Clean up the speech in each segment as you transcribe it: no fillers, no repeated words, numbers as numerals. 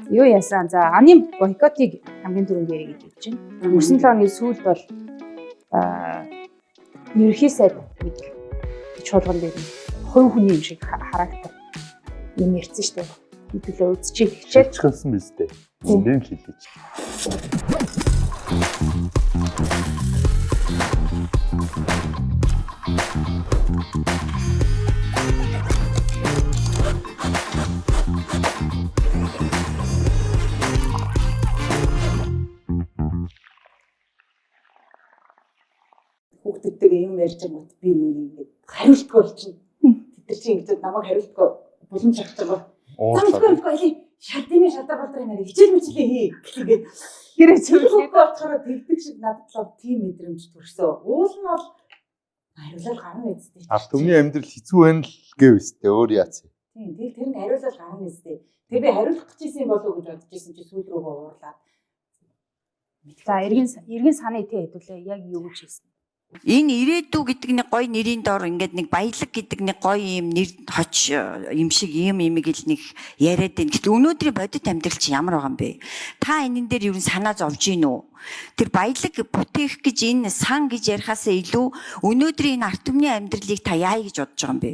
Юу яасан? За аны бойкотыг хамгийн түрүүнд ярих гэж бодож байна. 9 оны сүүлд бол ерөнхий сайд нэг чуулган дээр хувь хүний юм шиг характер юм ярьсан шүү дээ. Хэдүүлээ үзчихээ хичээл чихсэн биз дээ. Тийм л хэлээч. Хүүхдүүдтэйгээ юм ярьж байгаагүй би ингээд хариултгүй болчихно. Тэд нар чинь ингээд намайг хариултгүй боломж авч байгаа. Замдгүй шалтны шалдар болдор юм яриа хичээл мэтлээ хий гэхлээр гэрээ чиглэлгүй очихороо тэгдэг шиг надад л тийм мэдрэмж төрсөн. Уул нь бол хариулал гарна үстэй. Ард түмний амьдрал хэцүү байна л гэв үстэй өөр яац. Тийм тэр нь хариулал гарна үстэй. Тэгээ би хариулах гэж байсан болов уу гэж бодож байсан чи сүүл рүү уурлаад. За эргэн санаа тий хэдүүлээ яг юу гэж хэлсэн. Энэ ирээдүй гэдэг нэг гоё нэрийн доор ингээд нэг баялаг гэдэг нэг гоё юм нэр хоч юм шиг юм ил нэг яриад байна. Гэтэл өнөөдрийн бодит амьдрал чи ямар байгаа юм бэ? Та энэн дээр юу санаа зовж гин үү? Тэр баялаг бүтээх гэж энэ сан гэж ярихаасаа илүү өнөөдрийн энэ ард түмний амьдралыг та яая гэж бодож байгаа юм бэ?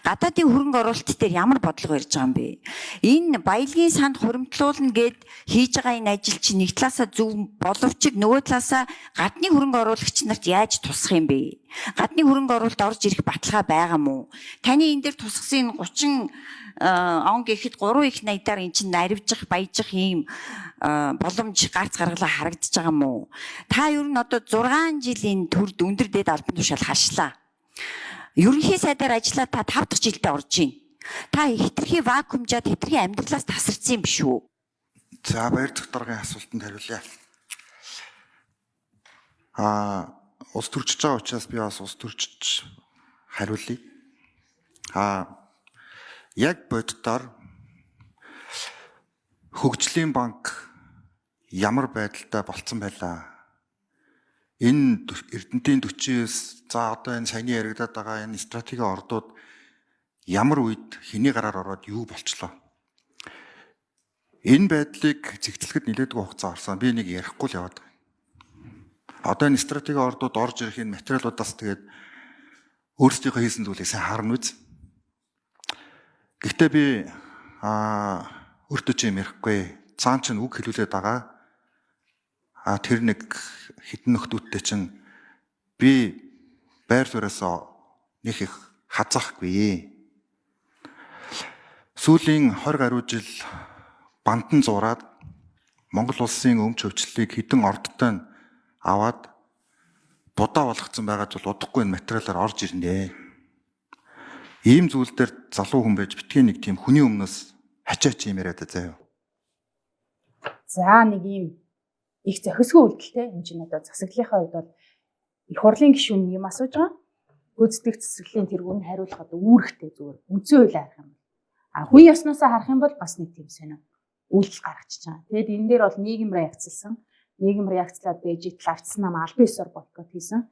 Гадаадын хөрөнгө оруулалт дээр ямар бодлого ярьж байгаа юм бэ? Энэ баялагын санд хуримтлуулна гэд хийж байгаа энэ ажил чинь нэг талаасаа зөв боловч нөгөө талаасаа гадны хөрөнгө оруулагч нарт яаж тусах юм бэ? Гадны хөрөнгө оруулалт орж ирэх баталгаа байгаа мó? Таны энэ дээр тусгасан 30 он гэхэд 3 их 80-аар эн чинь наривжих, баяжих ийм боломж гарц гаргалаа харагдаж байгаа мó? Та ер нь одоо 6 жилийн төрд өндөр дэд албан тушаал хашлаа. Ерөнхий сайдаар ажиллаад та 5 дахь жилдээ орж байна. Та хитрхи вакуумжаад хитрхи амьдралаас тасарсан юм биш үү? За баяр докторгийн асуултанд хариулъя. Улс төрчиж байгаа учраас би бас улс төрчиж хариулъя. Яг боддоор хөгжлийн банк ямар байдалтай болцсон байлаа? Энэ Эрдэнэтийн 49 за одоо энэ саяны яригадаад байгаа энэ стратегийн ордууд ямар үед хэний гараар ороод юу болчлоо? Энэ байдлыг зэгцлэхэд нэлээдгүй хугацаа орсон. Би нэг ярихгүй л яваад байна. Одоо энэ стратегийн ордууд орж ирэх энэ материалуудаас тэгээд өөрсдийнхөө хийсэн зүйлийг сайн харна үз. Гэхдээ би өөртөө ч юм ярихгүй. Цаан ч үг хэлүүлээд байгаа. Тэр нэг хитэн нөхдүүдтэй чинь би байр суурьаасаа нэг их хазаахгүй. Сүүлийн 20 гаруй жил бандан зураад Монгол улсын өмч хөвчлөлийг хідэн ордтой аваад будаа болгоцсон байгаа ч удахгүй энэ материалаар орж ирнэ. Ийм зүйл дээр залуу хүн байж битгий нэг тийм хүний өмнөөс хачаач юм яриад заяа. За нэг юм их зохисгүй үйлдэлтэй энэ чинь одоо засаглалынхаа хувьд бол их хурлын гишүүн юм асууж байгаа. Гүйцэтгэх засаглалын тэргүүнд хариулахад үүрэгтэй зүгээр үндсэн хуулиар харах юм. Хүн ёсноосоо харах юм бол бас нэг тийм сонио үйлдэл гаргачихж байгаа. Тэгэд энэ дээр бол нийгэм реакцлсан. Нийгэм реакцлаад байж таларцсан нам албан ёсоор бойкот хийсэн.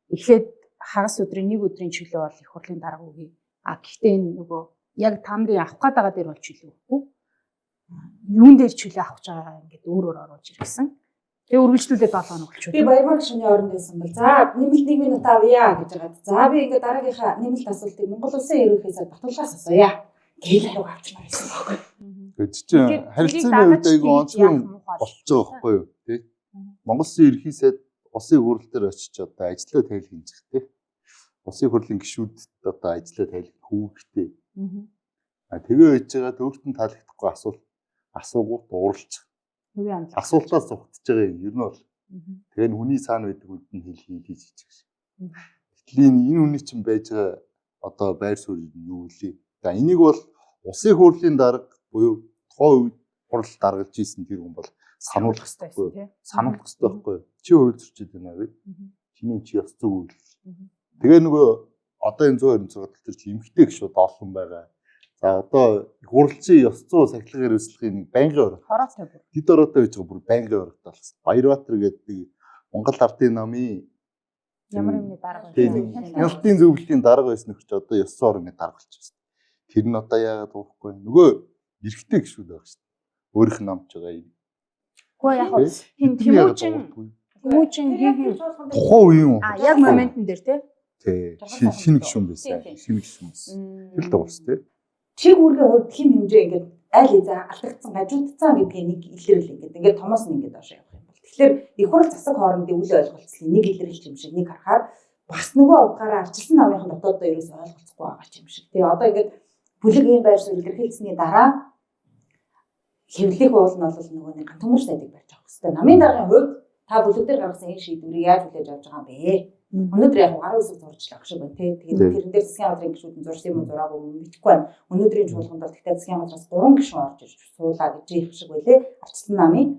Эхлээд хагас өдрийн нэг өдрийн чөлөө бол их хурлын дарга үгүй. Гэхдээ энэ нөгөө яг та нарын авах гээд байгаа дээр бол чөлөө өгөхгүй. Юун дээр чөлөө авах гэж байгаа ингээд өөрөөр оруулж ирсэн. Тэгээ үргэлжлүүлээд 7 хоног болчихсон. Би Баярмаг шөнийн оронд байсан бол за нэмэлт 1 минут авъя гэж байгаа. За би ингээд дараагийнхаа нэмэлт асуултыг Монгол Улсын ерөнхий сайд Батулгаас асууя. Гээл хариу авчмаар байсан байхгүй. Гэвч чинь харилцааны үед айгүй онцгой болцоо байхгүй юу тий? Монгол Улсын ерөнхий сайд улсын хурлаар очиж одоо ажиллаа тайлх хийж тий. Улсын хурлын гишүүдэд одоо ажиллаа тайлх хүүхтэй. Тэгээ хийж байгаа өөртөө таалагдахгүй асуугууд ууралж. Асуултаас зугтж байгаа юм. Ер нь бол тэгээ хүний цаана байдаг үед нь хийж гэж. Гэтэл энэ хүний чинь байж байгаа одоо байр суурь юу вэ? За энийг бол улсын хурлын дарга буюу тухайн үед хурал даргалж ийсэн тэр хүн бол сануулах хэрэгтэй. Сануулах хэрэгтэй байхгүй. Чи хууль зөрчиж байна вэ? Чиний чи ёс зүйн үйл. Тэгээ нөгөө одоо энэ 126 дээр чи эмхтэй гişүүд олон байгаа. За одоо хурлын ёс зүй сахилгын эрсдлэгийн нэг байнгын орой. Тэд ороотой байж байгаа бүр байнгын оройтой болсон. Баярбаатар гэдэг Монгол Ардын намын ямар юмны дарга байсан. Хяналтын зөвлөлийн дарга байсан нөхч одоо ёс зүйн орны дарга болчихсон. Тэр нь одоо яагаад уухгүй нөгөө эрэгтэй гişүүд байгаа шүү дээ. өөрийнх нь намж байгаа юм. Гэхдээ яг хин Тэмүүжин хийх тухайн үеийн яг моментн дээр тий шинэ гишүүн байсан. Шинэ гишүүн байсан. Тэр л дуус тий. Чиг үүргийн хувьд хэм хэмжээ ингээд аль хэзээ алдагдсан, гажуудсан гэдгийг нэг илэрэл ингээд томоос нь ингээд доош явах юм бол. Тэгэхээр их хурл засаг хоорондын үл ойлголцлыг нэг илэрэлч юм шиг нэг харахаар бас нөгөө утгаараа арчилсан намынхан дотоодоо ерөөсөй ойлголцохгүй байгаа юм шиг. Тэгээ одоо ингээд бүлэг ийм байр суурь илэрхийлсэний дараа хэвлэх уул нь бол нөгөө нэг төмөр сайдыг барьж авах хэрэгтэй. Намын даргын хувьд та бүлэг дээр гаргасан энэ шийдвэрийг яаж хүлээж авч байгаа юм бэ? Өнөөдөр яг гарын үсэг зурчлаа гэх шиг байна тий. Тэгээд тэрэн дээр засгийн газрын гишүүд нь зурсан юм уу зураагүй юм мэдэхгүй байна. Өнөөдрийн чуулганд бол тэгтээ засгийн газраас 3 гишүүн орж ирж суулаа гэж их шиг байлээ. Арчилсан намын.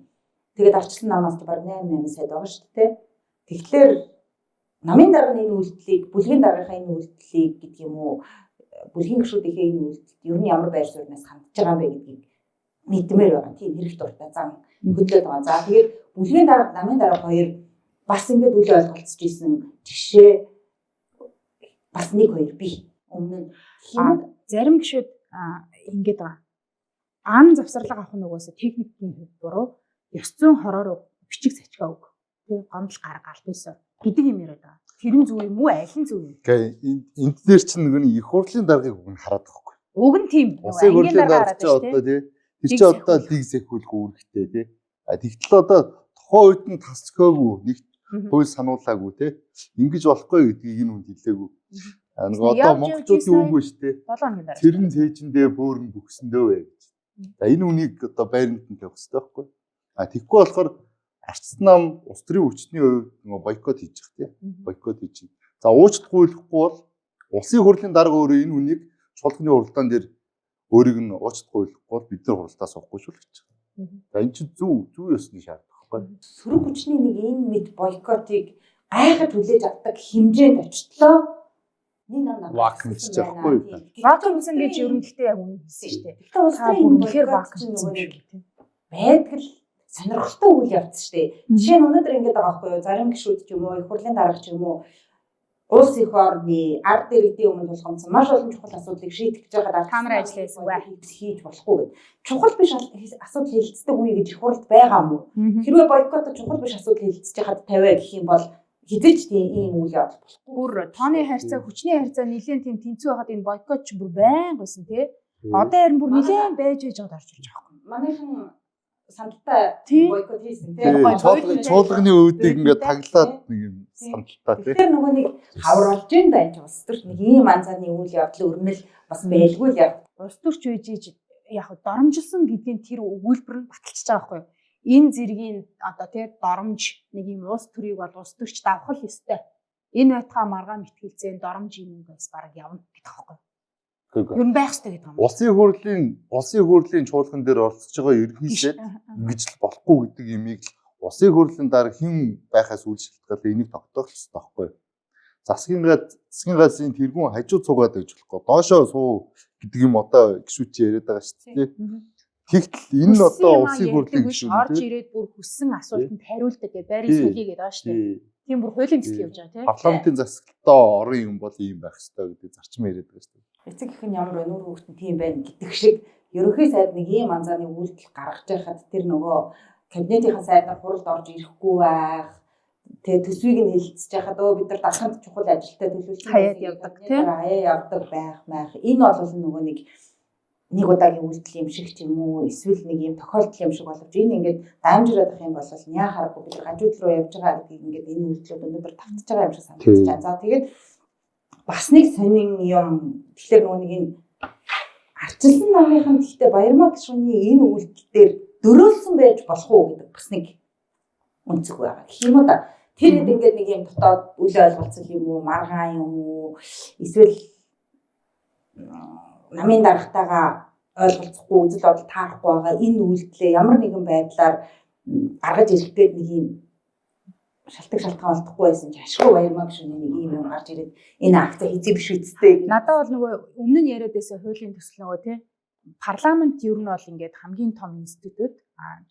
Тэгээд арчилсан намаас баг 8 сайд байгаа шүү дээ. Тэгэхээр намын даргын энэ үйлдэлийг, бүлгийн даргынхаа энэ үйлдэлийг гэдэг юм уу, бүлгийн гишүүдийнхээ энэ үйлдэлд ер нь ямар байр суурьнаас хандж байгаа юм бэ гэдгийг мэдмээр байгаа. Тийм хэрэг дуртай зам хөдлөөд байгаа. За тэгээд бүлгийн дарга, намын дарга хоёр бас ингээд үл ойлголцож исэн жишээ бас нэг хоёр бий. Өмнө нь зарим гişүүд ингээд байгаа. Ан завсарлага авах нөгөөсө техникийн хувьд буруу ёс зүйн хороор бичиг зачгаа үг. Тэг гомдол гаргаал бисоо гэдэг юм яриад байгаа. Тэр нь зөв юм уу? Аль нь зөв юм? Окей. Энд дээр чинь нэг их хурлын даргаыг үг нь хараад байгаа хгүй. Уг нь тийм. Улсын хурлын дарга ч одоо тий. Тэр чи одоо лиг зэхүүлэх үүрэгтэй тий. Тэгтэл одоо тухайн үед нь тасцгоогүй нэг хууль сануулаагүй тий. Ингэж болохгүй гэдгийг энэ хүнд хэлээгүй. Нэг одоо монголчуудын үг биш тий. Цэрэн цээжиндээ бөөрн бөхсөндөө вэ гэж. За энэ үнийг одоо байранд нь тавих хэрэгтэй байхгүй. Тэгэхгүй болохоор арчсан нам улс төрийн хүчний хувьд нөгөө бойкот хийж байгаа тий. Бойкот хийж. За уучлахгүй бол улсын хурлын дарга өөрөө энэ үнийг чуулганы хуралдаан дээр өөрийг нь уучлахгүй бол бид нар хуралдаа суухгүй шүү гэж. За энэ чинь зөв ёсны шаардлага байхгүй. Сөрөг хүчний нэг энэ мэд бойкотыг гайхаж хүлээж авдаг хэмжээнд очтлоо. Вакуум хийж байхгүй. Вакуум хийсэн гэж ер нь гэхдээ яг үнэ хэлсэн шүү дээ. Гэхдээ улс төрийн үнэхээр вакуум хийсэн юм шиг тийм. Байдаг л сонирхолтой үйл явц шүү дээ. Жишээ нь өнөөдөр ингэж байгаа байхгүй юу? Зарим гишүүд ч юм уу, их хурлын дарга ч юм уу улс их орны ард иргэдийн өмнө тулгамдсан маш олон чухал асуудлыг шийдэх гэж байгаад та нар ажилласан хийж болохгүй гэдэг. Чухал биш асуудал хэлэлцдэг үе гэж их хурлд байгаа мó. Хэрвээ бойкотод чухал биш асуудал хэлэлцэж хаад тавиа гэх юм бол хизээч тийм үйл явдал болохгүй. Бүр тооны харьцаа, хүчний харьцаа нэлээд тийм тэнцүү байхад энэ бойкот ч бүр байнг байсан тий. Одоо харин бүр нэлээд байж байгаад орж ирж байгаа юм. Манайхан сандалтай бойкот хийсэн тий. Чуулганы үүдийг ингээд таглаад нэг юм сандалтай тий. Тэгэхээр нөгөө нэг хавруулж ин дайж улс төрч нэг ийм анзааны үйл явдал өрнөл бас байлгүй л яг улс төрч үеж яг доромжилсан гэдгийн тэр өгүүлбэр нь баталчихж байгаа байхгүй юу? Энэ зэргийн одоо тий доромж нэг юм улс төрийг бол улс төрч давхал ёстой. Энэ байтгаа маргаа мэтгэлцэн доромж юм байс баг явна гэдэг байхгүй юу? Юу байх ёстой гэдэг юм. Улсын хурлын чуулган дээр оролцож байгаа ерөнхийдөө ингэж л болохгүй гэдэг юмыг улсын хурлын дараа хэн байхаас үл шалтгаалаа энийг тогтоох хэрэгтэй байхгүй юу? Засгийн газрын тэргүүн хажуу цугаад байж болохгүй. Доошоо суу гэдэг юм одоо гişүүд чи яриад байгаа шүү дээ. Тэгтэл энэ нь одоо улсын хурлын гişүүд орж ирээд бүр хүссэн асуултанд хариулдаг гэж байрын сүлийгээд байгаа шүү дээ. Тийм бүр хуулийн төсөл явж байгаа тийм. Парламентын засаглалтаа орон юм бол ийм байх хэрэгтэй гэдэг зарчим яриад байгаа шүү дээ. Эцэг их нь ямар вэ? Нүүр хүүхэд нь тийм байна гэдэг шиг ерөнхий сайд нэг ийм анзааны үйлдэл гаргаж байхад тэр нөгөө кабинетийн сайдаар хуралд орж ирэхгүй байх. Тэгээ төсвийг нь хэлэлцэж байхад бид нар дарханд чухал ажилтаа төлөвлөсөн хаяад явдаг тийм. Хаяа явдаг байх. Энэ бол нөгөө нэг удаагийн үйлдэл юм шиг ч юм уу эсвэл нэг юм тохиолдол юм шиг боловч энэ ингээд даамжираад ах юм бол яа харахгүй бид гажууд руу явж байгаа гэдгийг ингээд энэ үйлдэлүүд өнөөдөр тавтаж байгаа юм шиг санагдаж байна. За тэгээд бас нэг сонин юм тэгэхээр нөгөө нэг энэ арчилсан намынхан гэхдээ Баярмаа гишүүний энэ үйлдэл дээр дөрөөлсөн байж болох уу гэдэг бас нэг үнцэг байгаа. Гэх юм уу да. Тэр хэд ингээд нэг юм дотоод үл ойлголцол юм уу, маргаан юм уу, эсвэл намын даргатайгаа ойлголцохгүй үзэл бодол таарахгүй байгаа энэ үйлдэлээ ямар нэгэн байдлаар гаргаж ирэх гээд нэг юм шалтгаан олдохгүй байсан ч ашгүй Баярмаа гишүүний нэг юм гарч ирээд энэ акцаа хийцээ биш үсттэй. Надад бол нөгөө өмнө нь яриад байсан хуулийн төсөл нөгөө тий парламент ер нь бол ингээд хамгийн том институт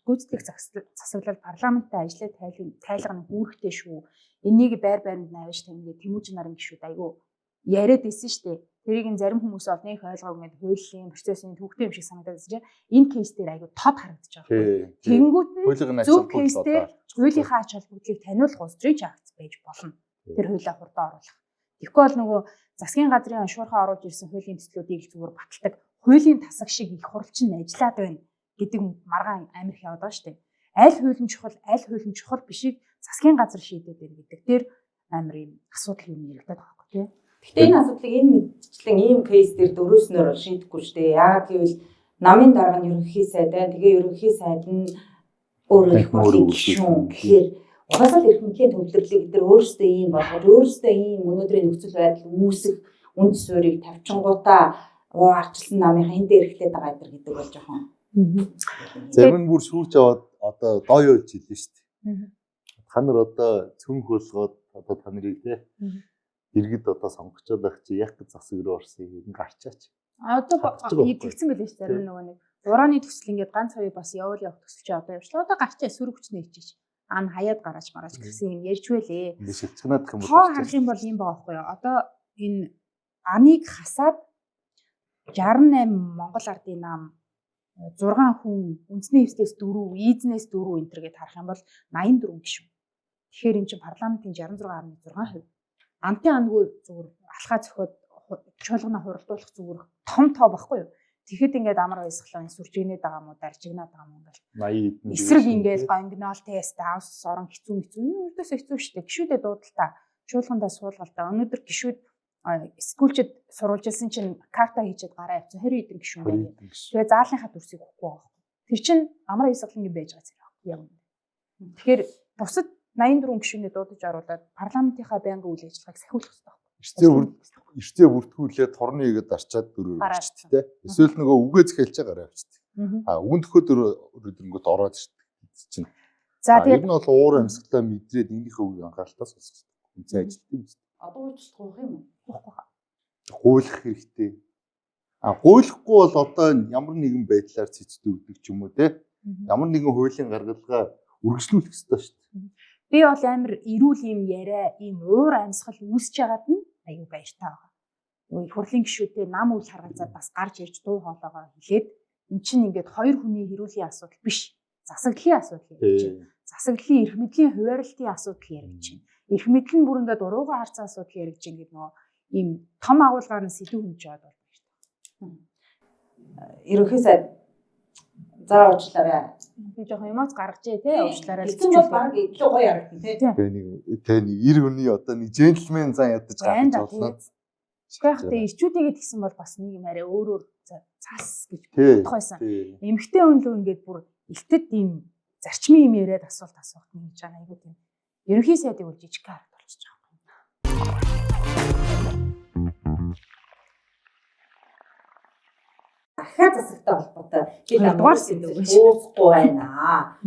гүйцэтгэх засаглал парламенттай ажиллаж тайлгын үүрэгтэй шүү. Энийг байр байранд навьж тэмгээ Тэмүүжин нарын гишүүд айгүй яриад байсан шүү дээ. Тэрийг нь зарим хүмүүс бол нэг ойлгоогүй ингээд хуулийн процессын төвхтэй юм шиг санагдаад байна чинь энэ кейс дээр айгүй тод харагдаж байгаа. Тэнгүүт нь зөв кейстэй хуулийнхаа ач холбогдлыг таниулах улс төрийн акт байж болно. Тэр хуулиа хурдан оруулах. Тэгэхгүй бол нөгөө засгийн газрын оншуурхаа оруулж ирсэн хуулийн төслүүдийг зүгээр баталдаг. Хуулийн тасаг шиг их хурлчин ажиллаад байна гэдэг маргаан амир их яваад байгаа шүү дээ. Аль хуулийн чухал бишийг засгийн газар шийдээд байна гэдэг. Тэр амир юм асуудал юм яригдаад байгаа байхгүй тий. Гэхдээ энэ асуудлыг энэ мэдчлэн ийм кейс дээр дөрөөснөр шийдэхгүй шүү дээ. Яагаад гэвэл намын дарга нь ерөнхий сайд байна. Тэгээ ерөнхий сайд нь өөрөө их хурлын гишүүн гэхээр угаасаа л эрх мэдлийн төвлөрлийг эдгээр өөрсдөө ийм болгож өөрсдөө ийм өнөөдрийн нөхцөл байдал үүсэх үнд суурийг тавьчингуудаа арчилсан намынхаа энд эрхлээд байгаа эдэр гэдэг бол жоохон. Зарим нь бүр сүрж аваад одоо дооёолж хэлнэ шүү дээ. Та нар одоо цүнх болгоод одоо та нарыг те иргэд одоо сонгочод байх чи яг засаг руу орсон юм гарчаач. Одоо тэгсэн байлээ шүү зарим нөгөө нэг ураны төсөл ингээд ганц хоёр бас явуул явах төсөл чи одоо явчлаа. Одоо гарчаа сөрөг хүчнээ ичиж. Ан хаяад гараж мараж гэсэн юм ярьж байлээ. Шилжгнаад юм бол харах юм бол юм байгаа байхгүй юу? Одоо энэ аныг хасаад 68 Монгол Ардын нам 6 хүн үндэсний хвслээс 4, эзнээс 4 энэ төр гэдээ харах юм бол 84 гишүүн. Тэгэхээр эн чинь парламентын 66.6%. Амтын ангуу зүгээр алхаа зөхиод чуулгана хуралдуулах зүгээр том тоо байхгүй юу? Тэгэхэд ингээд амар баясгалан сүржигнээд байгаа мó даржигнаад байгаа мó ингээл 80 эсрэг ингээд гонгнол тест авс орон хэцүү ердөөс хэцүү штэ гişүүдээ дуудалтаа чуулгандаа суулгалтаа өнөөдөр гişүүд скулчд сурвалжилсан чинь карта хийчихэд гараа авсан 20 хэдэн гişүүн байна. Тэгээ заалынхаа дүрсийг өгөхгүй байгаа. Тэр чинь амар баясгалан байж байгаа зэрэг яг. Тэгэхээр бусад 84 гишүүнээ дуудаж оруулаад парламентынхаа байнгын үйл ажиллагааг сахиулах хэрэгтэй. Эртээ бүртгүүлээд торны игээд арчаад дөрөв авчт те. Эсвэл нөгөө үгээ зхэлж гараа авчт. Үгэн төхөө дөрөнгөд ороод ирсэн чинь. За тэгээд энэ бол уур амьсгалаа мэдрээд энийхээ үгийг анхааралтаа сонсох хэрэгтэй. Үнцэн ажилт юм. Одоо уучлах юм уу? Гуйлах хэрэгтэй. Гуйлахгүй бол одоо ямар нэгэн байдлаар цэцдэгдэг ч юм уу те. Ямар нэгэн хуулийн гаргалгаа үргэлжлүүлэх хэрэгтэй шүү дээ. Би бол амар эрүүл юм яриа, ийм уур амьсгал үүсэж байгаад нь аюу баяртай байгаа. Нөгөө хурлын гишүүдээ нам үл харгалзаад бас гарч ирж дуу хоолойгоо хэлээд эн чинь ингээд хоёр хүний эрүүлийн асуудал биш. Засаглалын асуудал ярьж байна. Засаглалын эрх мэдлийн хуваарлтын асуудал ярьж байна. Эрх мэдэл нь бүр ингээд уруугаа харцсан асуудал ярьж байна гэдэг нөгөө ийм том агуулгаар нь сэдв хүнж яваад байна шүү дээ. Ерөнхий сайд заа уучлаарай. Би жоохон эмоц гаргажээ тий уучлаарай. Эцэг бол баг илүү гоё харагдана тий. Тэгээ нэг эр хүний одоо нэг джентльмен зан ядаж гарч болно. Гэхдээ ирчүүдийгээ тэгсэн бол бас нэг юм арай өөрөөр цаас гэж бодох байсан. Эмэгтэй хүн лөө ингээд бүр илтэд ийм зарчмын юм яриад асуулт нэг гэж байгаа айгуу тийм. Ерөнхий сайдыг бол жижиг харагд болчихж байгаа юм. Ахаа засагтай холбоотой бид дугаар дуусахгүй байна.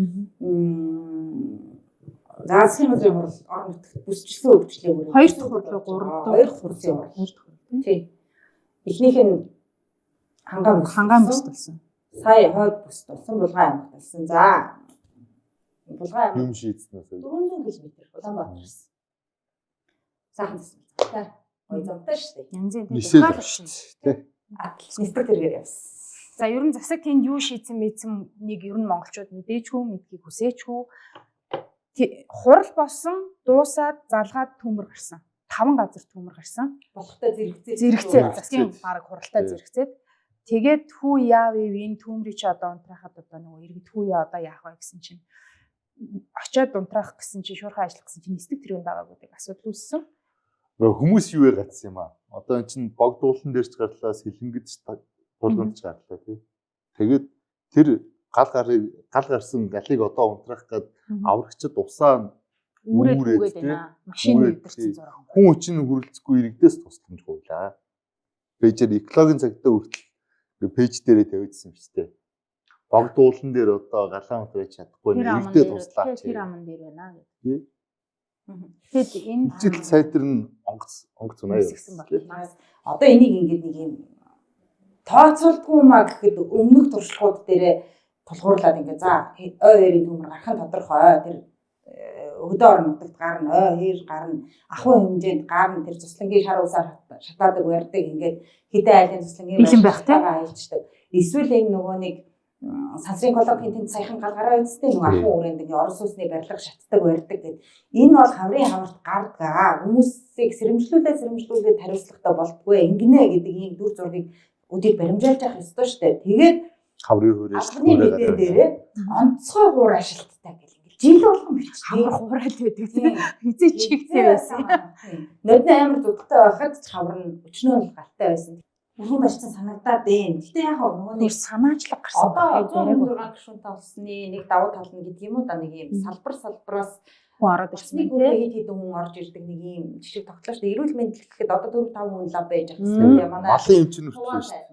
Засгийн газрын хурал орон нутагт бүсчилсэн хөгжлийн 2 дахь хурал 3 дахь хурал тий. Эхнийх нь хангаан бүс болсон. Сая хойд бүс болсон Булган аймагт болсон. За Булган аймаг юм шийдснээс 400 км Улаанбаатараас. Сайхан зассан. Гоё замтай шүү дээ. Янзын тий. Нисдэг тэргээр явсан. За ер нь засаг тэнд юу шийдсэн мэдсэн нэг ер нь монголчууд мэдээчгүй мэдхийг хүсээчгүй. Хурал болсон дуусаад залгаад төмөр гарсан. 5 газар төмөр гарсан. Болохтой зэрэгцээ засгийн баг хуралтай зэрэгцээд тэгээд хүү яав энэ төмрийг чи одоо унтрахад одоо нөгөө иргэд хүү яа одоо яах вэ гэсэн чинь очиод унтрах гэсэн чинь шуурхай ажиллах гэсэн чинь нисдэг тэрэг байгаа гэдэг асуудал үүссэн. Хүмүүс юу вэ гацсан юм аа. Одоо эн чинь бог дуулан дээрч гарлаа, сэлэнгэд тулгамж гарлаа тий. Тэгээд тэр гал гарсан галыг одоо унтрах гээд аврагчид усаа үүрээд байна. Машин дэвтэрсэн зураг. Хүн чинь хүрэлцэхгүй иргэдээс тусламж гуйлаа. Пэйжээр экологийн цагтаа хүртэл пэйж дээрээ тавьчихсан шүү дээ. Бог дуулан дээр одоо галаа унтраж чадахгүй иргэдээ туслаа. Тэр аман дээр байна гэдэг. Тэгэд энэ жил сайтар нь онгоц унаа байна. Одоо энийг ингээд нэг юм тооцоолдгүй маа гэхэд өмнөх туршлагууд дээрээ тулгуурлаад ингээд за ой хоёрын төмөр гарах нь тодорхой. Тэр хөдөө орон нутагт гарна, ой хэр гарна, ахуй хэмжээнд гарна, тэр цуслангийн шар усаар шатаадаг барьдаг ингээд хэдэн айлын цуслангийн бэлэн байх те аялждаг. Эсвэл энэ нөгөө нэг сансрын экологийн тэнд саяхан гал гараа үзтээ нөгөө ахуй өрөөнд ингээ орон сууцны барилга шатдаг барьдаг гэдэг. Энэ бол хаврын хамарт гардаг. Хүмүүсийг сэрэмжлүүлээд хариуцлагатай болдгоо ингэнэ гэдэг ийм дүр зургийг өдөрт баримжаалж явах ёстой шүү дээ. Тэгээд хаврын хүрээс албаны мэдэн дээрээ онцгой хуур ашиглалттай гэл ингээл жил болгон бичдэг. хавар хуураад байдаг тийм хизээ чигтэй байсан. Нодны амар зүгтэй байхад ч хавар нь өчнөө галтай байсан. Өргөн барьсан санагдаад байна. Гэтэ яг нөгөө нэг санаачлаг гарсан. одоо 106 гишүүнтэй олсны нэг давуу тал нь гэдэг юм уу да нэг юм салбараас хүн ороод ирсэн нэг тийм хэд хэдэн хүн орж ирдэг нэг юм жишээ тоглоо шүү дээ. Эрүүл мэндэл гэхэд одоо 4-5 хүн лав байж байгаа юм тийм манай малын эмчнэр шүү дээ.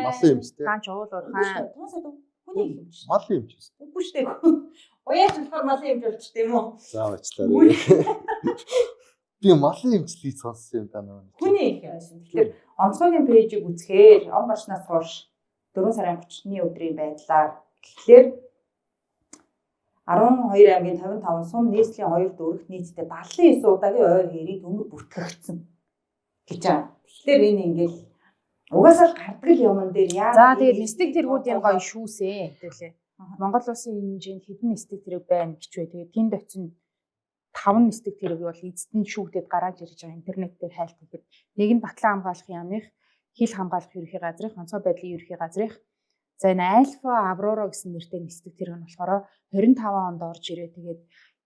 Малын эмч те. гаан чуул хаан Тунсад хүний эмч. Малын эмч. Үгүй шүү дээ. Уяач болохоор малын эмч болчих тийм үү? За уучлаарай. Би малын эмчлийг сонссон юм да нөө. Хүний их байсан. Тэгэхээр онцгойн пэйжийг үзэхээр он гарснаас хойш 4 сарын 30-ны өдрийн байдлаар тэгэхээр 12 аймгийн 55 сум нийслэлийн 2 дөрөвт нийтдээ 79 удаагийн ойр хэрийг төмөр бүртгэгдсэн гэж байна. Тэгэхээр энэ ингээл угаасаа л гардаг юмн дээр яа. за тэгээд нисдэг тэргүүдийн гоё шүүсээ хэлээ. Монгол улсын хэмжээнд хэдэн нисдэг тэрэг байна гэж бай. Тэгээд тэнд очино 5 нисдэг тэрэг бол эзэд нь шүүгдэд гараад ирж байгаа интернет дээр хайлт хийхэд нэг нь Батлан хамгаалахын яамных хил хамгаалах ерөнхий газрын онцгой байдлын ерөнхий газрын за энэ Альфа Аврора гэсэн нэртэй нисдэг тэрэг нь болохоор 25 онд орж ирээ. Тэгээд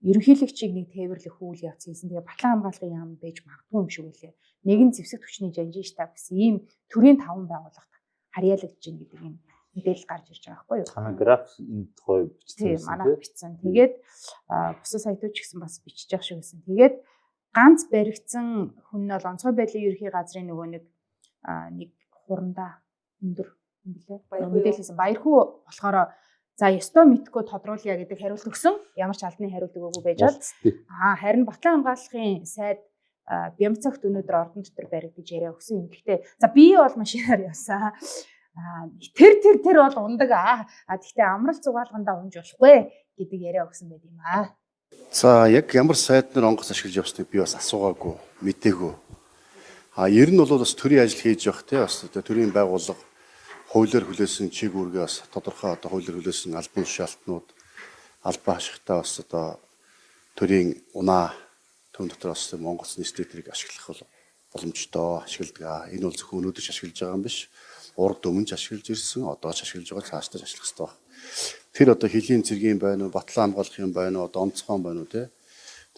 ерөнхийлөгчийг нэг тээвэрлэх үйл явц хийсэн. Тэгээд Батлан хамгаалахын яам байж магадгүй юм шиг үлээ. Нэгэн зэвсэг түвшний жанжин штаб гэсэн ийм төрийн 5 байгууллагт харьяалагдж байна гэдэг юм мэдээлэл гарч ирж байгаа байхгүй юу? Танай граф энэ тухай бичсэн. Тийм, манайх бичсэн. Тэгээд бусад сайтууд ч гэсэн бас бичиж явах шиг байсан. Тэгээд ганц баригдсан хүн нь бол онцгой байдлын ерөнхий газрын нөгөө нэг хурандаа өндөр юм билээ. Мэдээлэлсэн баярхүү болохоор за ёстой мэдгүй тодруулъя гэдэг хариулт өгсөн. Ямар ч албаны хариулт өгөөгүй байжгаад харин Батлан хамгаалахын сайд Бямцагт өнөөдөр ордон дотор баригдаж яриа өгсөн юм. Гэхдээ за би бол машинаар явсан. Тэр бол ундаг гэхдээ амралт зугаалгандаа унж болохгүй гэдэг яриа өгсөн байт юм аа. За яг ямар сайднаар онгоц ашиглаж явсныг би бас асуугаагүй, мэдээгүй. Ер нь бол бас төрийн ажил хийж явах те бас төрийн байгууллага хуулиар хүлээсэн чиг үүргээ бас тодорхой одоо хуулиар хүлээсэн албан тушаалтнууд албан хашигтаа бас одоо төрийн унаа төв дотор бас онгоц нисдэг тэрийг ашиглах боломжтой ашигладаг. Энэ бол зөвхөн өнөөдөр ашиглаж байгаа юм биш. Урд өмнө ч ашиглаж ирсэн, одоо ч ашиглаж байгаа, цааш ч ашиглах хэрэгтэй байна. Тэр одоо хөлийн цэргийн байна уу, Батлан хамгаалахын байна уу, одоо онцгой байна уу те.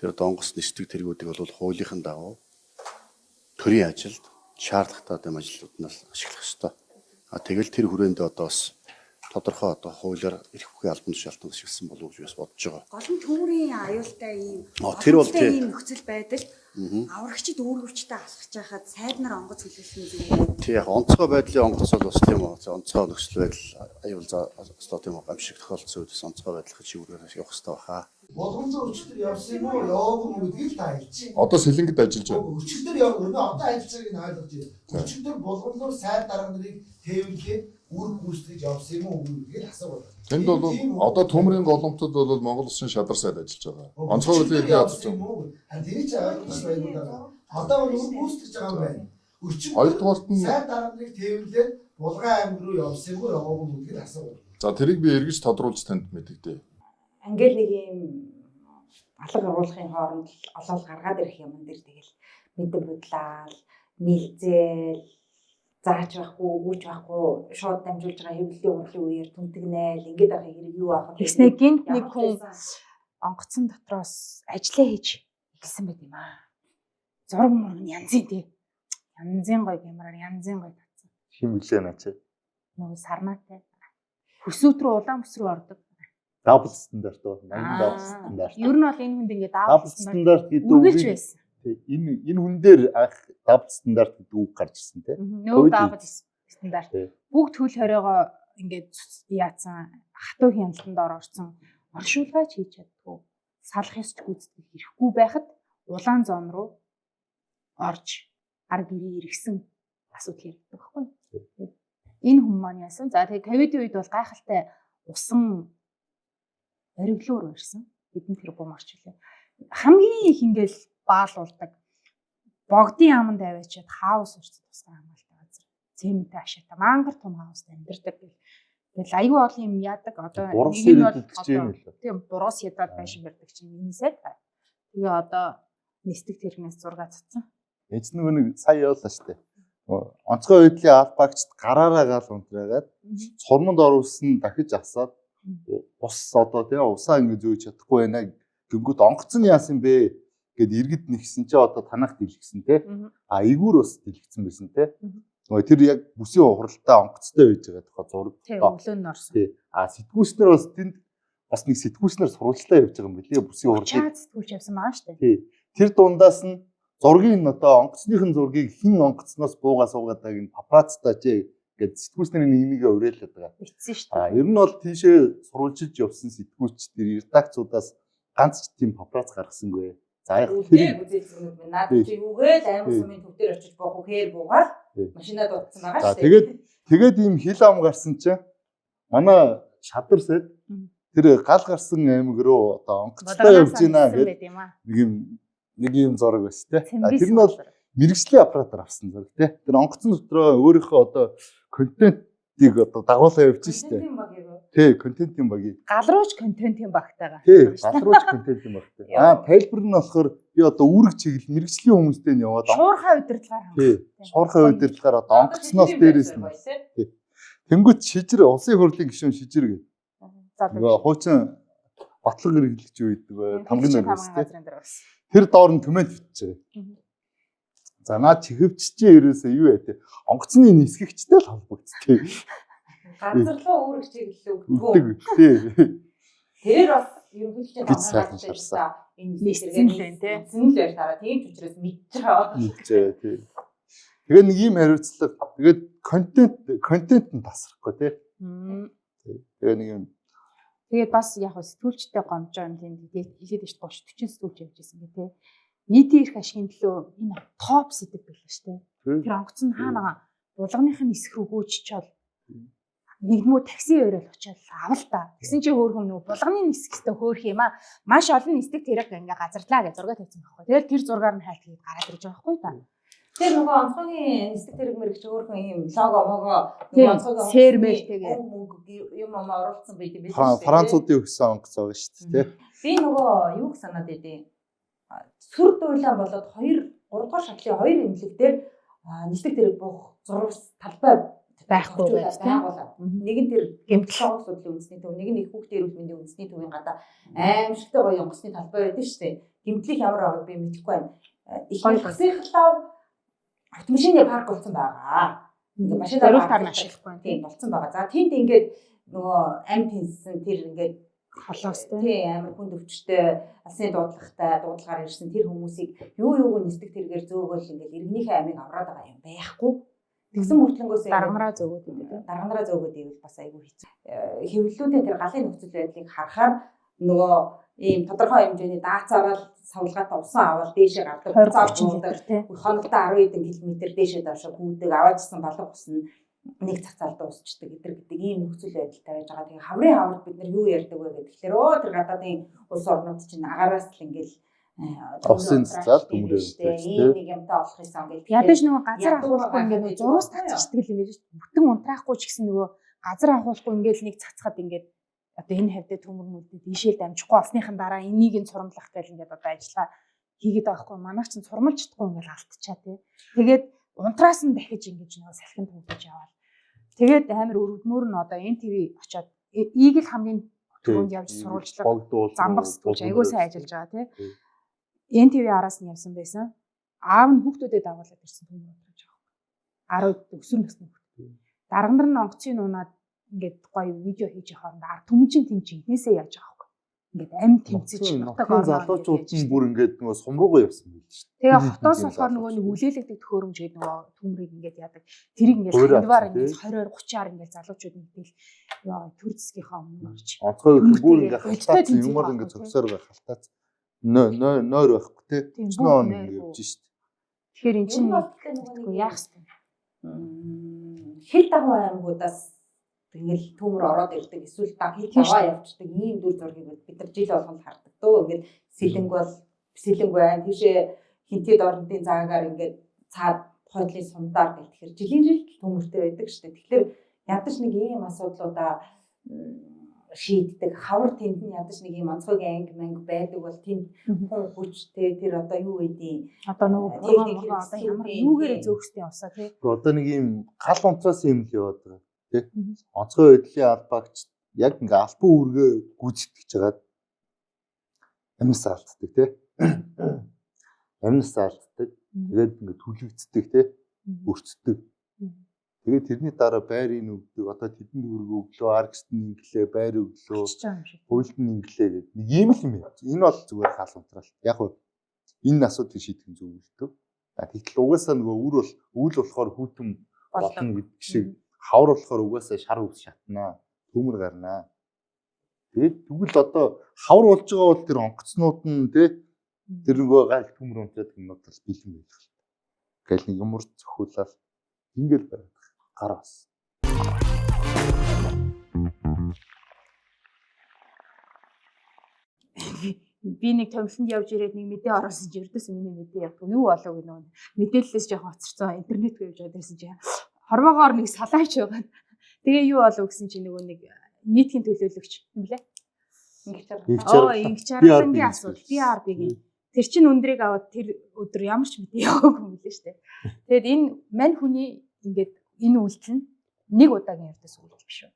Тэр одоо онгоц нисдэг тэргүүдийг бол хуулийнхын дагуу төрийн ажилд шаардлагатай юм ажлууднаас ашиглах хэрэгтэй. Тэгэл тэр хүрээндээ одоо бас тодорхой одоо хуулиар эрх бүхий албан тушаалтанд ашигласан болов уу гэж бас бодож байгаа. Гол нь төмрийн аюултай ийм тэр бол ийм нөхцөл байдал аврагчид үүргэвчтэй алхаж байхад сайд нар онгоц хүлээсэн зүйл. Тий яг онцгой байдлын онгоц бол бас тийм үү. Онцгой нөхцөл байдал аюул заа тийм үү гамшиг тохиолдсон үедээс онцгой байдлыг чиглүүлж явах хэрэгтэй баха. Болгоомжтой өчтөр явсан юм уу? Яваагүй юм гэдгийг л та хэлж. Одоо сэлэнгэд ажиллаж байгаа. Өчтөр өнөө одоо ажиллаж байгааг нь ойлгож байна. Өчтөр болгоомжтой сайд дарга нарыг тээвэрлээд үр гүйцэтгэж явсан юм уу гэдгийг л асуугаад. Тэнд бол одоо төмрийн голомтод бол Монгол Улсын шадар сайд ажиллаж байгаа. Онцгой байдлын ажиллаж байгаа. Тэр чинь ойлгож байна. Одоо үр гүйцэтгэж байгаа юм байна. Хоёрдугаарт нь сайд дарга нарыг тээвэрлээд Булган аймаг руу явсан юм уу? Яваагүй гэдгийг л асуугаад. за тэрийг би эргэж тодруулж танд мэдэгдээ. Англи нэг юм алга агуулгын хооронд олол гаргаад ирэх юм дээр тэгэл мэдэн бодлаа, нийлзээл, зааж байхгүй, өгөөж байхгүй, шууд дамжуулж байгаа хэвлэлийн урлагийн үеэр түнтэгнээл ингээд байгаа хэрэг юу аах вэ? Тэгснэ гинт нэг хүн онгоцон дотроос ажиллаа хийж эхэлсэн байт юм аа. Зураг мураг янзын тий. Янзын гоё камераар янзын гоё татсан. Химлээ наачаа. Нөгөө сарнаатай. Хөсөөт рүү улаан бүс рүү ордог. Дабл стандарт уу? Дабл стандарт. Ер нь бол энэ хүнд ингээд Дабл стандарт гэдэг үгэлж байсан. Энэ хүн дээр анх дабл стандарт гэдэг үг гарч ирсэн тий. Нөө дабл стандарт. Бүгд хөл хориогоо ингээд яатсан хатуу хяналтанд орсон оршуулгаач хийж чаддгүй. Салах ёсч гүйцэтгэх хэрэггүй байхад улаан зон руу орж арга гэрээ иргсэн асуудал ярьдаг байхгүй. Энэ хүн маань яасан. За тэгээ ковидын үед бол гайхалтай усан ориглоор барьсан. хэдэн тэрбум орчуулсан. Хамгийн их ингээл баалуулдаг богдын аманд аваачаад хаус урьц тусгай хамгаалтай газар. Цементтэй ашигтай мангар том хауст амьдардаг гэл. Тэгэл айгүй олон юм яадаг. Одоо нэг нь бол тийм бурус ядаад байшин барьдаг чинь миний сайд. Тэгээ одоо нисдэг тэрэгнээс зураг цацсан. Эц нэг сая явууллаа штэ. Онцгой үйдлийн албаагчд гараараа гал унтраагаад цормонд оруулсан дахиж асаад ус одоо тий усаа ингэ зөөж чадахгүй байна гингүүд онгоцны яасан бэ гэд иргэд нэгсэн чи одоо танах дэлгэсэн тий игүүр ус дэлгэсэн байсан тий нөгөө тэр яг бүсийн ухралтай онгоцтой байж байгаа тохоо зураг тий өглөө нь орсон тий сэтгүүлснэр бас тэнд бас нэг сэтгүүлснэр сурвалжлаа явж байгаа юм билээ бүсийн ухрал сэтгүүлч явсан маа штэ тий тэр дундаас нь зургийн одоо онгоцныхын зургийг хин онгоцноос буугаа суугаад байгааг нь папарацтай чи гэд сэтгүүлчнэрийн нэгнийгээ уриалаад байгаа. Битсэн шүү дээ. Ер нь бол тийшээ сурвалжилж явсан сэтгүүлч тэр редакцуудаас ганц ч тийм папарац гаргасангүй. За яг тэр үзэлцэнүүд минь наад чи юугээл аймаг сумын төв дээр очиж боох үхээр буугаад машинаа дуудсан байгаа шүү дээ. Тэгээд ийм хил ам гарсан чинь манай шадар сайд тэр гал гарсан аймаг руу одоо онгоцтой явж гинэ гэдэг нэг юм зураг байсан тий. Тэр нь бол мэрэгжлийн аппаратаар авсан зураг тий. Тэр онгоцон дотроо өөрийнхөө одоо контентийг одоо дагуулсан явж штэ. Тий, контентын багийг. Галрууч контентын багтайгаа. Тий, галрууч контентын багтай. Тайлбар нь болохоор би одоо үүрэг чиглэл мэрэгжлийн хүмүүстэй нь яваад шуурхай удирдлагаар тий. Шуурхай удирдлагаар одоо онгоцноос дээрээс нь. Тий. Тэнгүүт шижир улсын хурлын гишүүн шижир гэдэг. Нөгөө хуучин батлаг хэрэглэгч юу гэдэг вэ? Тамгын нэрс тий. Тэр доор нь комент биччихэ. За наад чихвччээ ерөөсөө юу яа те онгоцны нисгэгчтэй л холбогдсон. Газарлуу үүрэг чиглэл өгдөг. Тий. Тэр бас ерөнхийдөө хамгаалж байсан. Энэ ниссэн л байна те. Ниссэн л байна. Тийм ч учраас мэдчихэж байгаа. Мэдчихээ тий. Тэгээ нэг юм хариуцлага. Тэгээд контент нь тасрахгүй те. Тэгээ нэг юм. Тэгээд бас яг сэтгүүлчтэй гомжоо юм тийм хэлээд шүү дээ 30 40 сэтгүүлч явж байсан гэх тээ. Нийтийн эрх ашигын төлөө энэ топ сэдв байлаа шүү дээ. Тэр онгоц нь хаанаа булганыхын эсэх рүү гүйччихэл нэгдмүү такси өрөөл очиад авал та. Тэгсэн чи хөөрхөн нөгөө булганы нисгэхтэй хөөрх юм аа. Маш олон нисдэг тэрэг ингээ газарлаа гэж зураг тавьсан байхгүй. Тэгээд тэр зургаар нь хайлт хийгээд гараад ирж байгаа байхгүй та. Тэр нөгөө онцгойн нисдэг тэрэг мэрэгч өөрхөн юм лого могоо нөгөө онцгойн сермэлтэйгээ юм оруулсан байт юм биш үү? Француудын өгсөн онгоц байгаа шүү дээ. Би нөгөө юуг санаад байдیں۔ Сүр дуйлаа болоод 2 3 дугаар шатлын 2 эмнэлэг дээр нисдэг тэрэг буух зурвас талбай байхгүй байх. Нэг нь тэр гэмтэл онгоц судлалын үндэсний төв, нэг нь их хүүхдийн эрүүл мэндийн үндэсний төвийн гадаа аимшигтай гоё онгоцны талбай байдаг шүү дээ. Гэмтлих ямар байгааг би мэдэхгүй байна. Их хасихлаа автомашины парк болсон байгаа. Ингээ машин зориултаар нь ашиглахгүй байна. Тийм болсон байгаа. За тэнд ингээд нөгөө амт хийсэн тэр ингээд холоостой. Тийм амар хүнд өвчтэй, алсын дуудлагаар ирсэн тэр хүмүүсийг юу нисдэг тэргээр зөөгөөл ингээд иргэнийхээ амийг авраад байгаа юм байхгүй. Тэгсэн мөртлөнгөөс дарганараа зөөгөөд идэв. Дарганараа зөөгөөд ивэл бас айгүй хэцүү. Хэвлэлүүдийн тэр галын нөхцөл байдлыг харахаар нөгөө ийм тодорхой хэмжээний даацаараа савлгаатай усан аваад дээшээ гардаг. 20-30 хоногтой 10 хэдэн километр дээшээ доошо гүйдэг аваажсан балга ус нь нэг цацаалдаа усчдаг гэдэг ийм нөхцөл байдалтай байж байгаа. Тэгээ хаврын хаврд бид нар юу ярьдаг вэ гэхээр тэр гадаадын улс орнууд чинь агаараас л ингээл Осын цацаал төмөрөөж тийм нэг юмтай олох юм гэж. Ядаж нөгөө газар ахуулахгүй ингээд зурус татчихдаг юм биш үү? Бүтэн унтраахгүй ч гэсэн нөгөө газар ахуулахгүй ингээд нэг цацхад ингээд одоо энэ хавьд төмөр мөлдөө дийшээ дамжихгүй олсныхан дараа энийг нь цурамлах гэл ингээд одоо ажиллаа хийгээд байгаа хгүй. Манайх чинь цурмалж чадахгүй ингээд алдчихаа тий. Тэгээд унтраас нь дахиж ингэж нөгөө салхин төвлөж яваал. Тэгээд амар өргөдмөр нь одоо NTV очоод Eagle хамгийн түрүүнд явж сурвалжлага замбагс түүж айгуу сайн ажиллаж байгаа тий. NTV араас нь явсан байсан. Аав нь хүүхдүүдэд дагуулад ирсэн төмөр унтраж байгаа. 10 өсвөр насны хүүхдүүд. Даргандар нь онгоцын нунаад ингээд гоё видео хийж явахаар ард түмжин тэмч инээсээ яаж байгаа юм. Ингээд амь тэмцэж нутаг залуучууд нь бүр ингээд нөгөө сум руугаа явсан байл шүү дээ. Тэгээ хотоос болохоор нөгөө нэг үлээлэгдэх төхөөрөмж гэдэг нөгөө төмрийг ингээд яадаг. Тэрийг ингээд хандваар ингээд 20-оор 30-аар ингээд залуучууд нэгтэл яа төр зэскийнхаа өмнө орж. Онцгой бүр ингээд халтаацсан юмар ингээд цогсоор байх халтаац. Нойр байхгүй те. Өчнөө он явж шít. Тэгэхээр эн чинь яах вэ? Хил дагуу аймагуудаас ингээл төмөр ороод ирдэг эсвэл даваа явчихдаг ийм дүр зургийг бид нар жил болгонд хардаг дөө. Ингээд сэлэнг байна. Тийшээ хинтэд орнодын заагаар ингээд цаад хойдлын сумдаар гэх тэгэхээр жилийн жил төмөртэй байдаг шүү дээ. Тэгэхээр ядаж нэг ийм асуудлуудаа шийддэг. Хавар тэнд нь ядаж нэг ийм онцгойн анги байдаг бол тэнд хүн хүчтэй тэр одоо юу гэдгийг Одоо нөгөө техник одоо ямар юугээр зөөхстэй явсаа тий. Одоо нэг ийм гал онцоос юм л яваад байгаа тий. Онцгой байдлын албаагч яг ингээ албан үүргээ гүйцэтгэж жагаад амьс алддаг тий. Амьс алддаг. Тэгээд ингээ түлэгддэг тий. Өрцдөг. Тэгээд тэрний дараа байрын өгдөг. Одоо тэдэнд өргөө өглөө, аргст нь инглээ, байр өглөө, хуйлд нь инглээ гэдэг. Нэг ийм л юм яа. Энэ бол зүгээр гал унтраал. Яг нь энэ асуудлыг шийдэх нь зөв үлдв. Тэгтэл угаасаа нөгөө үйл болохоор хүүтэн болно гэдэг шиг хавар болохоор угаасаа шар үс шатнаа, төмөр гарнаа. Тэгээд тэгвэл одоо хавар болж байгаа бол тэр онгоцнууд нь тэр нөгөө гал төмөр унтраад юмнууд л бэлэн байх. Тэгэл нэг юмр зөхүүлэл ингээл байна. Гараас. Би нэг томилсонд явж ирээд нэг мэдээ оруулсан чи ердөөс миний мэдээ явдаг. Юу болов гэх нөө мэдээлэлээс жоохон хоцорсон интернет гэж явж байсан чи хорвоогоор нэг салаач байгаа. Тэгээ юу болов гэсэн чи нөгөө нэг нийтийн төлөөлөгч юм лээ. Ингэж чаргалангийн асуудал BRB-ийн тэр чин өндрийг аваад тэр өдөр ямар ч мэдээ яваагүй юм лээ штэ. Тэгээд энэ мань хүний ингээд энэ үйлдэл нь нэг удаагийн ярдас үйлдэл биш байна.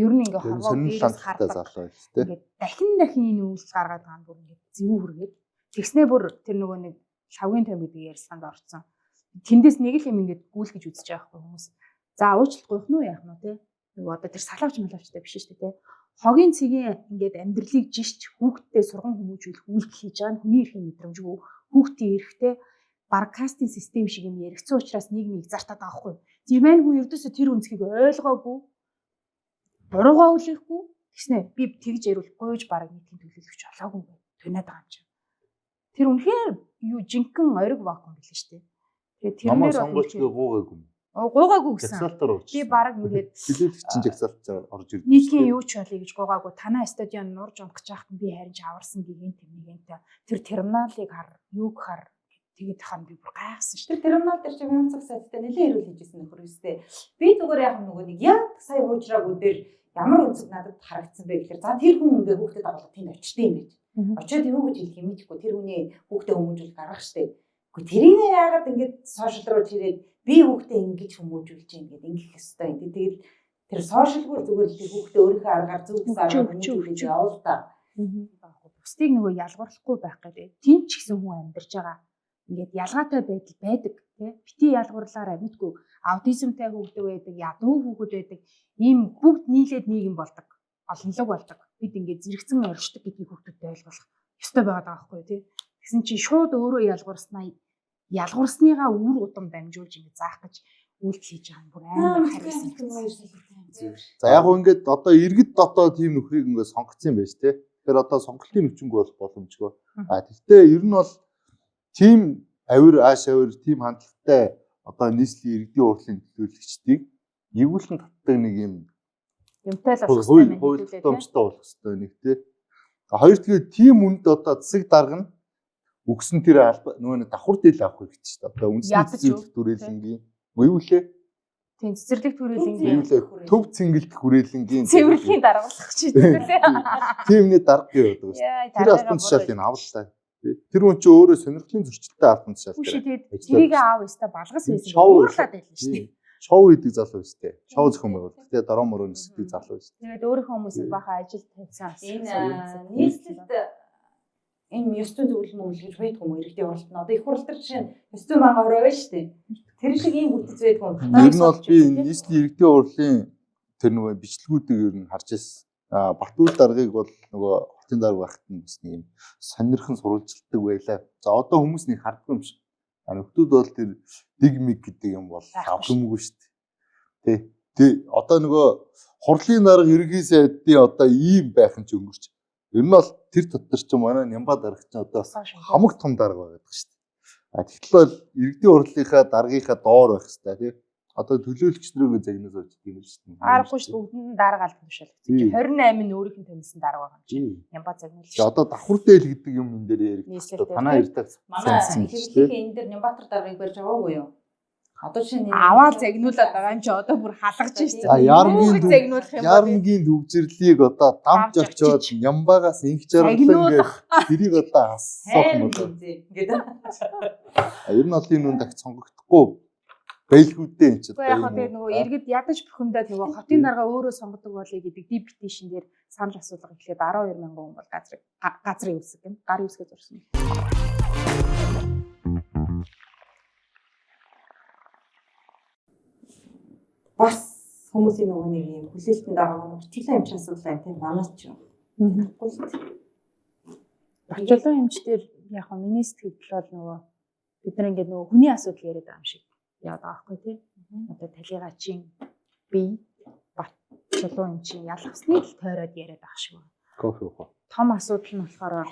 Ер нь ингээ хорвоо биеэс хардаг. Ингээд дахин энэ үйлдэл гаргаад байгаа бүр ингээд зэвүү хүргээд тэгснээ бүр тэр нөгөө нэг лавгийн том гэдэг ярьсанд орцсон. Тэндээс нэг л юм ингээд гүйлгэж үзэж байгаа байхгүй хүмүүс. За уучлалт гойх нь уу яах нь те. Нөгөө одоо тэр салавч малавчтай биш шүү дээ те. Хогийн цэгийн ингээд амьдралыг жишч хүүхдтэй сурган хүмүүжүүлэх үйлдэл хийж байгаа нь хүний эрхийн мэдрэмжгүй хүүхдийн эрэхтэй баркастинг систем шиг юм яригдсан учраас нийгмийг зартаад байгаа хгүй. Тэр мань хүн ердөөсөө тэр үнцгийг ойлгоогүй. Буруугаа үлээхгүй. Тэгснэ би тэгж ярил гуйж бараг нийтийн төлөөлөгч болоогүй бай. Тунаад байгаа юм чи. Тэр үнэхээр юу жинхэнэ ориг вакуум билээ шүү дээ. Тэгээд тэрнэр сонгоч гуугаагүй. Гуугаагүй гэсэн. Би бараг ингээд төлөөлөгчин жагсаалт орж ирдэг. Нийтийн юу ч болъё гэж гуугаагүй. Танаа стадион нурж унах гэж яахад би харин ч аварсан гэгэн тэмнэгэнтэй. Тэр терминалыг хар, юуг хар тэгээд хам би бүр гайхсан шүү. Тэр терминал дээр чи 1000 цаг сайттай нэлээд хэрүүл хийжсэн нөхөр өстэй. Би зүгээр яг нөгөө нэг яг сая хуужраагүй дээр ямар үнцэг надад харагдсан бэ гэхээр за тэр хүн ингээ хүүхдэд дагуулга тэнд очтой юм байж. Очоод юу гэж хэлэх юм мэдэхгүй тэр хүний хүүхдээ хүмүүжүүл гаргах штеп. Гэхдээ тэрийг яагаад ингээд сошиал руу чирээд би хүүхдээ ингэж хүмүүжүүлж юм гээд ингэх ёстой юм. Тэгээд тэр сошиалгүй зүгээр л тэр хүүхдээ өөрийнхөө аргаар зөв гэсэн аргаар хүмүүжүүлж явал та. Бусдыг нөгөө ялгуурлахгүй байх гэдэг. Тин ч гэсэн хүн амьдарч байгаа. Ингээд ялгаатай байдал байдаг тий. Бити ялгуурлаараа мэдгүй аутизмтай хүүхдүүд байдаг, ядуу хүүхдүүд байдаг. Ийм бүгд нийлээд нийгэм болдог. Олонлог болдог. Бид ингээд зэрэгцэн оршдог гэдгийг хүүхдүүдэд ойлгох ёстой байгаад байгаа байхгүй тий. Тэгсэн чинь шууд өөрөө ялгуурсныгаа үр удам дамжуулж ингээд заах гэж үйлдэл хийж байгаа юм бүр амар хариусан. За яг гоо ингээд одоо иргэд дотоод тийм нөхрийг ингээд сонгоцсон юм байж тий. Тэгэхээр одоо сонголтын нүчингүй бол боломжгүй. Тэгтээ ер нь бол тийм авир тийм хандлагатай одоо нийслэлийн иргэдийн урлагийн төлөөлөгчдийг нэгүүлэн татдаг нэг юм юмтай л болох хэрэгтэй юм хэлээ тийм болох хэрэгтэй нэг тий. Хоёр тэгээд тийм үнд одоо засаг дарга нь өгсөн тэр нөгөө давхар дээл авах хэрэгтэй шүү дээ. Одоо үндэсний цэцэрлэг түрээлэнгийн юу лээ? Тийм цэцэрлэг түрээлэнгийн төв цэнгэлт хүрээлэнгийн цэвэрлэгийн даргалах ч гэдэг лээ. Тиймний дарга гэдэг шүү. Тэр албан тушаалыг авлаа. Тэр хүн чинь өөрөө сонирхлын зөрчилтэй албан тушаал. Тэрийг аав өстэй балгас байсан. Уурлаад байлаа шүү дээ. Шоу хийдэг залуу өстэй. Шоу зохион байгуулалт. Тэгээ дороо мөрөө нисдэг залуу өстэй. Тэгээд өөрийнхөө хүмүүсийг баха ажил тавьсан. Энэ нийслэлд энэ ёс зүйн зөвлөмж гэж байдаг юм иргэдийн уралт нь. Одоо их хурал дээр жишээ нь ёс зүйн манга орой байна шүү дээ. Тэр шиг ийм бүтэц байдаг юм. Ер нь бол би нийслэлийн иргэдийн урлагийн тэр нөгөө бичлэгүүдийг ер нь харж ирсэн. Батүл даргыг бол нөгөө хотын дарга байхад нь бас нэг юм сонирхон сурвалжилдаг байлаа. За одоо хүмүүс нэг харддаг юм шиг. Нөхдүүд бол тэр дигмиг гэдэг юм бол авдаггүй шүү дээ. Тэ одоо нөгөө хурлын дарга ерөнхий сайдын одоо ийм байх нь ч өнгөрч. Ер нь бол тэр дотор ч манай Нямба дарга ч одоо хамаг том дарга байдаг шүү дээ. Тэгтэл бол иргэдийн урлагийнхаа даргийнхаа доор байх хэрэгтэй тий. Одоо төлөөлөгч нарыг загнаас олж тийм л шүү дээ. Аргагүй шүү бүгд нь дараагаал тушаалгацсан. 28 нь өөрийнх нь томилсон дарга байгаа юм чинь. Ямба загнуул шүү. Одоо давхар дээл гэдэг юм энэ дээр ярих. Танаа ярьдаг. Манай хэвлэлийн энэ дээр Нямбатар даргыг барьж байгаагүй юу? Одоо чинь аваа загнуулаад байгаа юм чи одоо бүр халгаж шүү. Ярмгийн төвчрлийг одоо давж очоод Нямбагаас инх жаргалан гэж тэрийг одоо асуух юм бол. Ингээд. Ер нь бол энэ үн дахь сонгогдохгүй байлгүйдээ энэ ч одоо яг тэгээ нөгөө иргэд ядаж бухимдаад нөгөө хотын дарга өөрөө сонгодог болъё гэдэг ди петишн дээр санал асуулга эхлээд 12,000 хүн бол газрын үсэг гэн гарын үсгээ зурсан. Бас хүмүүсийн нөгөө нэг юм хүлээлтэн дарга урчлаа юм шиг асуудал тийм манайч юм. Тэгэхгүй шүү дээ. Орчлон эмчдэр яг хөө миний сэтгэл бол нөгөө бид нар ингээд нөгөө хүний асуудал яриад байгаа юм шиг яагаад байгаа байхгүй тий. Одоо талигачийн бие батчлон эмчийн ялгсны л тойроод яриад байгаа шиг байна. Кофе уу. Том асуудал нь болохоор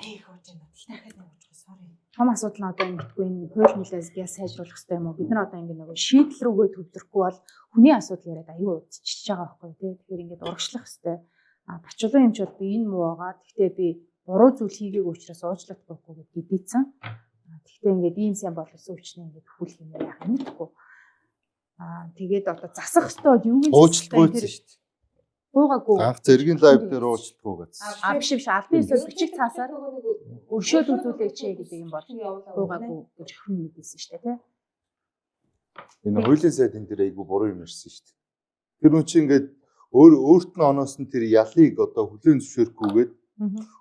том асуудал нь одоо ингэдэггүй энэ хууль нөлөөс гяс сайжруулах хэрэгтэй юм уу? Бид нар одоо ингэ нөгөө шийдэл рүүгээ төвлөрөхгүй бол хүний асуудал яриад аюу удчихж байгаа байхгүй тий. Тэгэхээр ингээд урагшлах хэрэгтэй. Батчлон эмч бол би энэ муу байгаа. Гэхдээ би буруу зүйл хийгээгүй учраас уучлахгүй гэдгийг дийцэн. Гэхдээ ингээд ийм сайн болсон учраас ингээд хүлэх юм яах юм гэдэггүй. Тэгээд одоо засах хэрэгтэй бол юу гэж уучлахгүй шүү дээ. Гуугаагүй. Анх зэргийн лайв дээр уучлахгүй гэсэн. Биш албан ёсоор бичиг цаасаар өршөөл үзүүлээч гэдэг юм бол гуугаагүй гэж хэн мэдсэн шүү дээ тий. Энэ хуулийн сайдын дээр айгу буруу юм ярьсан шүү дээ. Тэр үн чинь ингээд өөрт нь оноос нь тэр ялыг одоо хүлээн зөвшөөрөхгүйгээд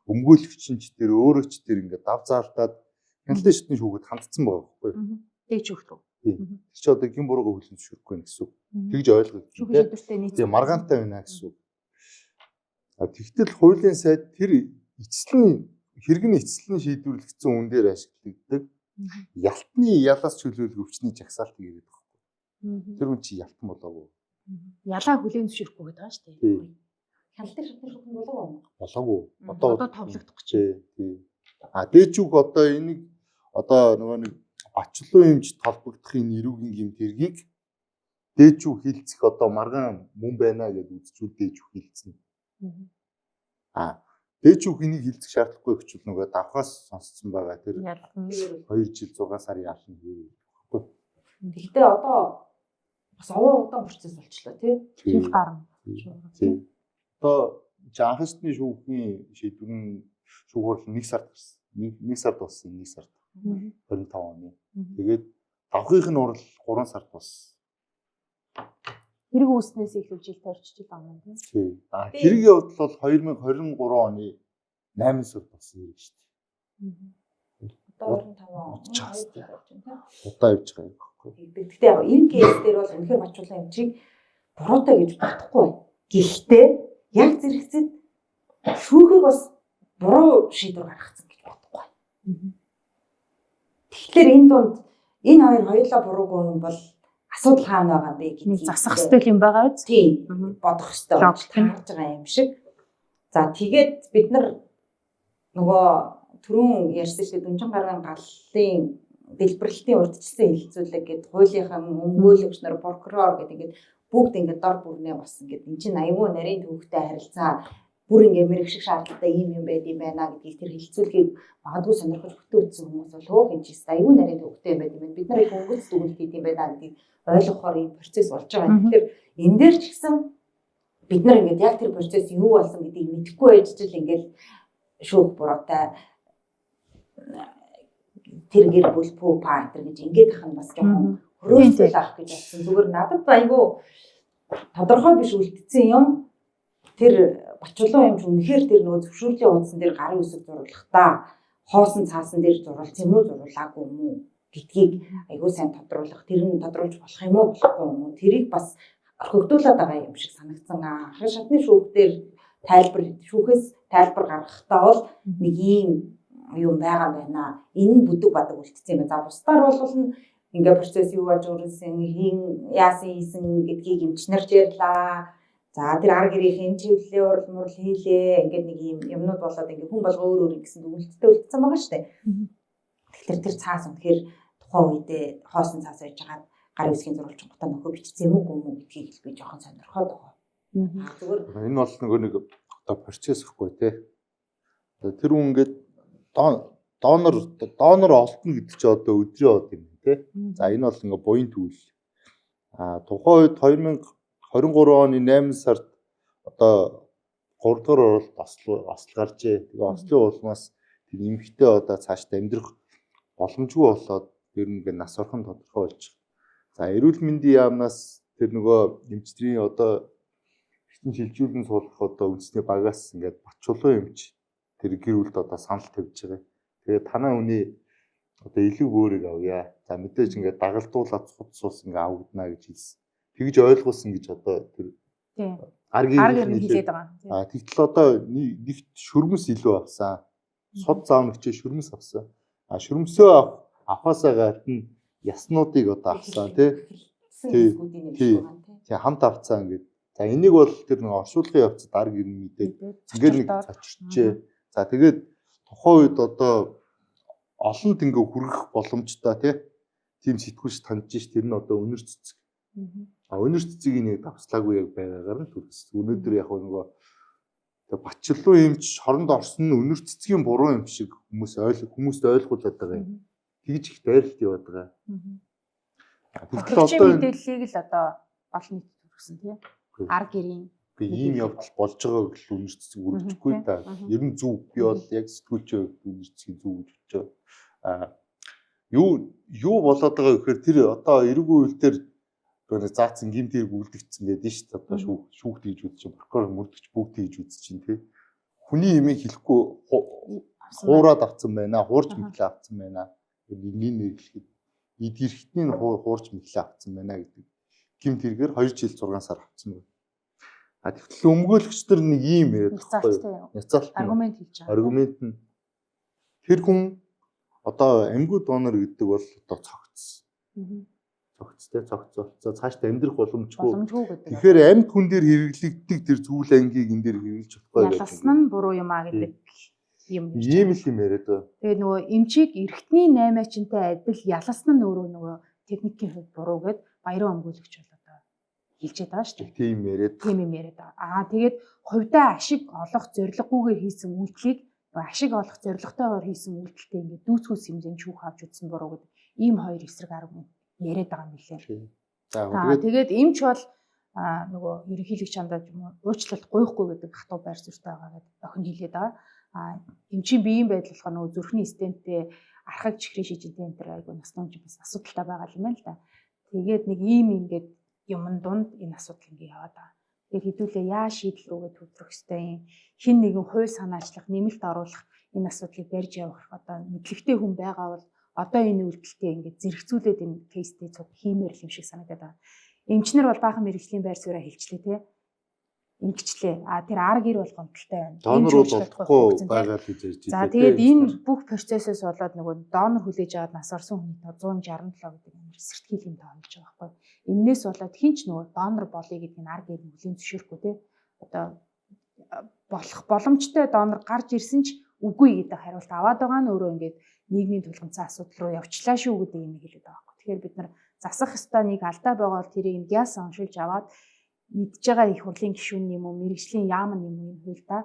өмгөөлөгч нь ч тэр өөрөө ч тэр ингээд дав заалтаад хяналтын шатны шүүхэд хандсан байгаа байхгүй юу? Дээж өгөх үү? Тийм. Чи одоо гин буруугаа хүлээн зөвшөөрөхгүй гэсэн үг. Тэгж ойлгох. Тийм маргаантай байна гэсэн үг. Тэгтэл хуулийн сайд тэр эцэслэн хэрэгний эцэслэн шийдвэрлэгдсэн үн дээр ашиглагддаг ялтны ялаас чөлөөлөх өвчний жагсаалтыг яриад байгаа. Тэр үн чи ялтан болоогүй. Ялаа хүлээн зөвшөөрөхгүй гэдэг байгаа шүү дээ. Хяналтын шатны шүүх нь болоогүй. Болоогүй. Одоо товлогдох гэж. Тийм. Дээчүүг одоо энийг одоо нөгөө нэг Батчлон эмч толбогдохын нэрүүгийн гэмт хэргийг дээчүү хилцэх одоо маргаан мөн байна гэдээ үзчихвэл дээчүү хилцэн. Дээчүү хэнийг хилцэх шаардлагагүй гэвэл нөгөө давхаас сонсцсон байгаа тэр 2 жил 6 сарын ялна гэв. Гэхдээ одоо бас овоо удаан процесс болчлоо тий. Жил гарна. Одоо анхны шүүхийн шийдвэр нь шүүхөөр 1 сард гарсан. 1 сард болсон 1 сард 25 оны. Тэгээд давхынх нь урал 3 сард болсон. Хэрэг үүснээс эхлүүлж жил тойрч жил байна тийм. Хэрэг явдал бол 2023 оны 8 сард болсон хэрэг шүү дээ. Одоо 25 удаа явж байгаа юм баггүй. Гэхдээ яг энэ кейс дээр бол үнэхээр Батчлон эмчийг буруутай гэж бодохгүй. Гэхдээ яг зэрэгцэд шүүхийг бас буруу шийдвэр гаргацсан гэж бодохгүй. Тэгэхээр энэ дунд энэ хоёр хоёулаа буруугүй юм бол асуудал хаана байгаа бэ гэдгийг засах хэрэгтэй юм байгаа үз. Тийм бодох хэрэгтэй болж таарж байгаа юм шиг. За тэгээд бид нар нөгөө түрүүн ярьсан шүү дээ Дүнжин гарагийн галлын дэлбэрэлтийн урьдчилсан хэлэлцүүлэг гэдэг хуулийнхаа өмгөөлөгч нар прокурор гэдэг ингээд бүгд ингээд дор бүрнээ басан гэдэг. Энд чинь аюул нарийн төвхтэй харилцаа бүр ингээд мэрэгших шаардлагатай юм байд юм байна гэдгийг тэр хэлэлцүүлгийг магадгүй сонирхож бүтээсэн хүмүүс бол хөөх энэ чинь аюул нарийн төвхтэй юм байд юм байна. Бид нарыг хөнгөлц дүгнэлт хийх юм байна гэдгийг ойлгохоор ийм процесс болж байгаа. Тэгэхээр энэ дээр ч гэсэн бид нар ингээд яг тэр процесс юу болсон гэдгийг мэдэхгүй байж ч л ингээд шүүх буруутай тэр гэр бүл паа энэ гэж ингээд ах нь бас жоохон хөрөөсөл авах гэж бодсон. Зүгээр надад айгүй тодорхой биш үлдсэн юм. Тэр Батчлон эмч үнэхээр тэр нөгөө зөвшөөрлийн унтсан дээр гарын үсэг зурлахдаа хоосон цаасан дээр зурвалц юм уу зурвалаагүй юм уу гэдгийг айгүй сайн тодруулах. Тэр нь тодруулж болох юм уу болохгүй юм уу? Тэрийг бас орхигдуулаад байгаа юм шиг санагдсан. Ахын шатны шүүх дээр шүүхээс тайлбар гаргахтаа бол нэг ийм юм байгаа байна. Энэ нь бүдэг бадаг үлдсэн юм. За бусдаар бол ингээ процесс юу болж өөрөөсөн хийн яасан хийсэн гэдгийг эмчнэрч ярьлаа. За тэр арга гэрийн чивлээ урал мурал хийлээ. Ингээд нэг юм юмнууд болоод ингээ хүн болго өөр гэсэн дүгнэлттэй үлдсэн байгаа шүү дээ. Тэгэхээр тэр цаас үнэхээр тухайн үедээ хоосон цаас байж байгаа гарын үсгийн зурвалжингуудаа нөхөө бичсэн юм уу гэдгийг би жоохон сонирхоод байгаа. Зүгээр Энэ бол нөгөө нэг одоо процесс гэхгүй тий. Тэр хүн ингээд донор олтно гэдэг чинь одоо өдрийн од юм тий. За энэ бол ингээ буян түүл. Тухайн үед 2023 оны 8 сард одоо 3 дугаар оролт осол гарчээ. Тэгээ ослын улмаас тэр эмхтэй одоо цаашдаа амьдрах боломжгүй болоод ер нь ингээ нас орхон тодорхой болж байгаа. За эрүүл мэндийн яамнаас тэр нөгөө эмчтрийн одоо эртэн шилжүүлэн суулгах одоо үндэсний багаас ингээд Батчулуун эмч тэр гэр бүлд одоо санал тавьж байгаа. Тэгээ танаа хүний одоо илүү өөрийг авъя. За мэдээж ингээд дагалдуулаад цуц ингээд авагдана гэж хэлсэн. Тэгж ойлгуулсан гэж одоо тэр аргийн хэлээд байгаа. Тэгтэл одоо нэгт шүрмэс илүү авсан. Сод заавнагч шүрмэс авсан. Шүрмсөө авахаасаа гадна яснуудыг одоо авсан тий хамт авцсан ингээд. За энийг бол тэр нэг оршуулгын явцад арга ирнэ мэдээд ингээд нэг цочирчээ. За тэгээд тухайн үед одоо олонд ингээ хүргэх боломжтой тийм сэтгүүлч таньж ш тэр нь одоо өнөр цэцэг. Өнөр цэцгийн нэг давслаагүй яг байгаагаар нь төрсөн. Өнөөдөр яг нөгөө Батчулуун эмч хоронд орсон нь өнөр цэцгийн буруу юм шиг хүмүүст ойлгуулад байгаа юм. Тэгж их дайралт яваад байгаа. Тэгтэл одоо мэдээллийг л одоо олон нийт төрсөн тий. Арга гэрийн ийм явдал болж байгааг л өнөр цэцэг үргэлжлэхгүй та. Ер нь зөв би бол яг сэтгүүлчээ өнөр цэцгийн зөв гэж бодож байгаа. Юу болоод байгаа гэхээр тэр одоо эрүүгийн үйл дээр заацсан гэмт хэрэг үлдэгдсэн гэдэг нь шүү дээ. Одоо шүүхт хийж үзчих, прокурор мөрдөгч бүгд хийж үзчихин тий. Хүний имийг хэлэхгүй хуураад авцсан байна, хуурч мэтлээ авцсан байна. Энийг нэрлэхэд эдгэрхтний хуурч мэтлээ авцсан байна гэдэг гэмт хэрэгээр 2 жил 6 сар авцсан байна. Тэгвэл өмгөөлөгч нар нэг ийм яриад байгаа. Няцаалт аргумент хийж байгаа. Аргумент нь тэр хүн одоо амьгүй донор гэдэг бол одоо цогцсон. Цогцтой. Цаашдаа амьдрах боломжгүй гэдэг. Тэгэхээр амьд хүн дээр хэрэглэгддэг тэр зүйл ангийг энэ дээр хэрэглэж болохгүй. Ялсан нь буруу юм а гэдэг юм. Ийм л юм яриад байгаа. Тэгээд нөгөө эмчийг эргэтний 8-ачинтай адил ялсан нь өөрөө нөгөө техникийн хувьд буруу гэд баярын өмгөөлөгч бол одоо хэлжээд байгаа шүү дээ. Тийм юм яриад байгаа. Тэгээд хувьдаа ашиг олох зорилгогүйгээр хийсэн үйлдэлийг ашиг олох зорилготойгоор хийсэн үйлдэлтэй ингээд дүүцгүүс хэмжээнд шүүх авч үзсэн буруу гэдэг ийм хоёр эсрэг арга яриад байгаа юм билээ. Тэгээд эмч бол нөгөө ерөнхийлөгч чамдаа уучлалт гуйхгүй гэдэг хатуу байр суурьтай байгаа гэдэг охин хэлээд байгаа. Эмчийн биеийн байдал болохоор нөгөө зүрхний стенттэй архаг чихрийн шижинтэй энэ төр айгу насны хүн бас асуудалтай байгаа юм байна л да. Тэгээд нэг ийм ингээд юмн дунд энэ асуудал ингээ яваад байгаа. Тэгэхээр хэдүүлээ яа шийдэл рүүгээ төвлөрөх ёстой юм. Хин нэгэн хувь санаачлах, нэмэлт оруулах энэ асуудлыг барьж явах одоо мэдлэгтэй хүн байгаа бол одоо энэ үйлдэлтэй ингээд зэрэгцүүлээд энэ кейстэй цуг хиймээр л юм шиг санагдаад байна. Эмчнэр бол баахан мэрэгжлийн байр сууриа хэлчлээ тий. Ингэчлээ. Тэр арга гэр бол гомдолтой байна. Донор бол олдохгүй байгаа л гэж ярьж байна. За тэгээд энэ бүх процессээс болоод нөгөө донор хүлээж аваад нас орсон хүний тоо 167 гэдэг амар сэртгийл юм тоомж байгаа байхгүй. Эннээс болоод хинч нөгөө донор болъё гэдэг нь арга гэр хүлийн зөвшөөрөхгүй тий. Одоо болох боломжтой донор гарч ирсэн ч үгүй гэдэг хариулт аваад байгаа нь өөрөө ингээд нийгмийн тулгымцсан асуудал руу явчлаа шүү гэдэг юм хэлээд байгаа байхгүй. Тэгэхээр бид нар засах ёстой нэг алдаа байгаа бол тэрийг гяс оншилж аваад мэдж байгаа их хурлын гишүүн юм уу мэрэгжлийн яам юм уу энэ хуйлдаа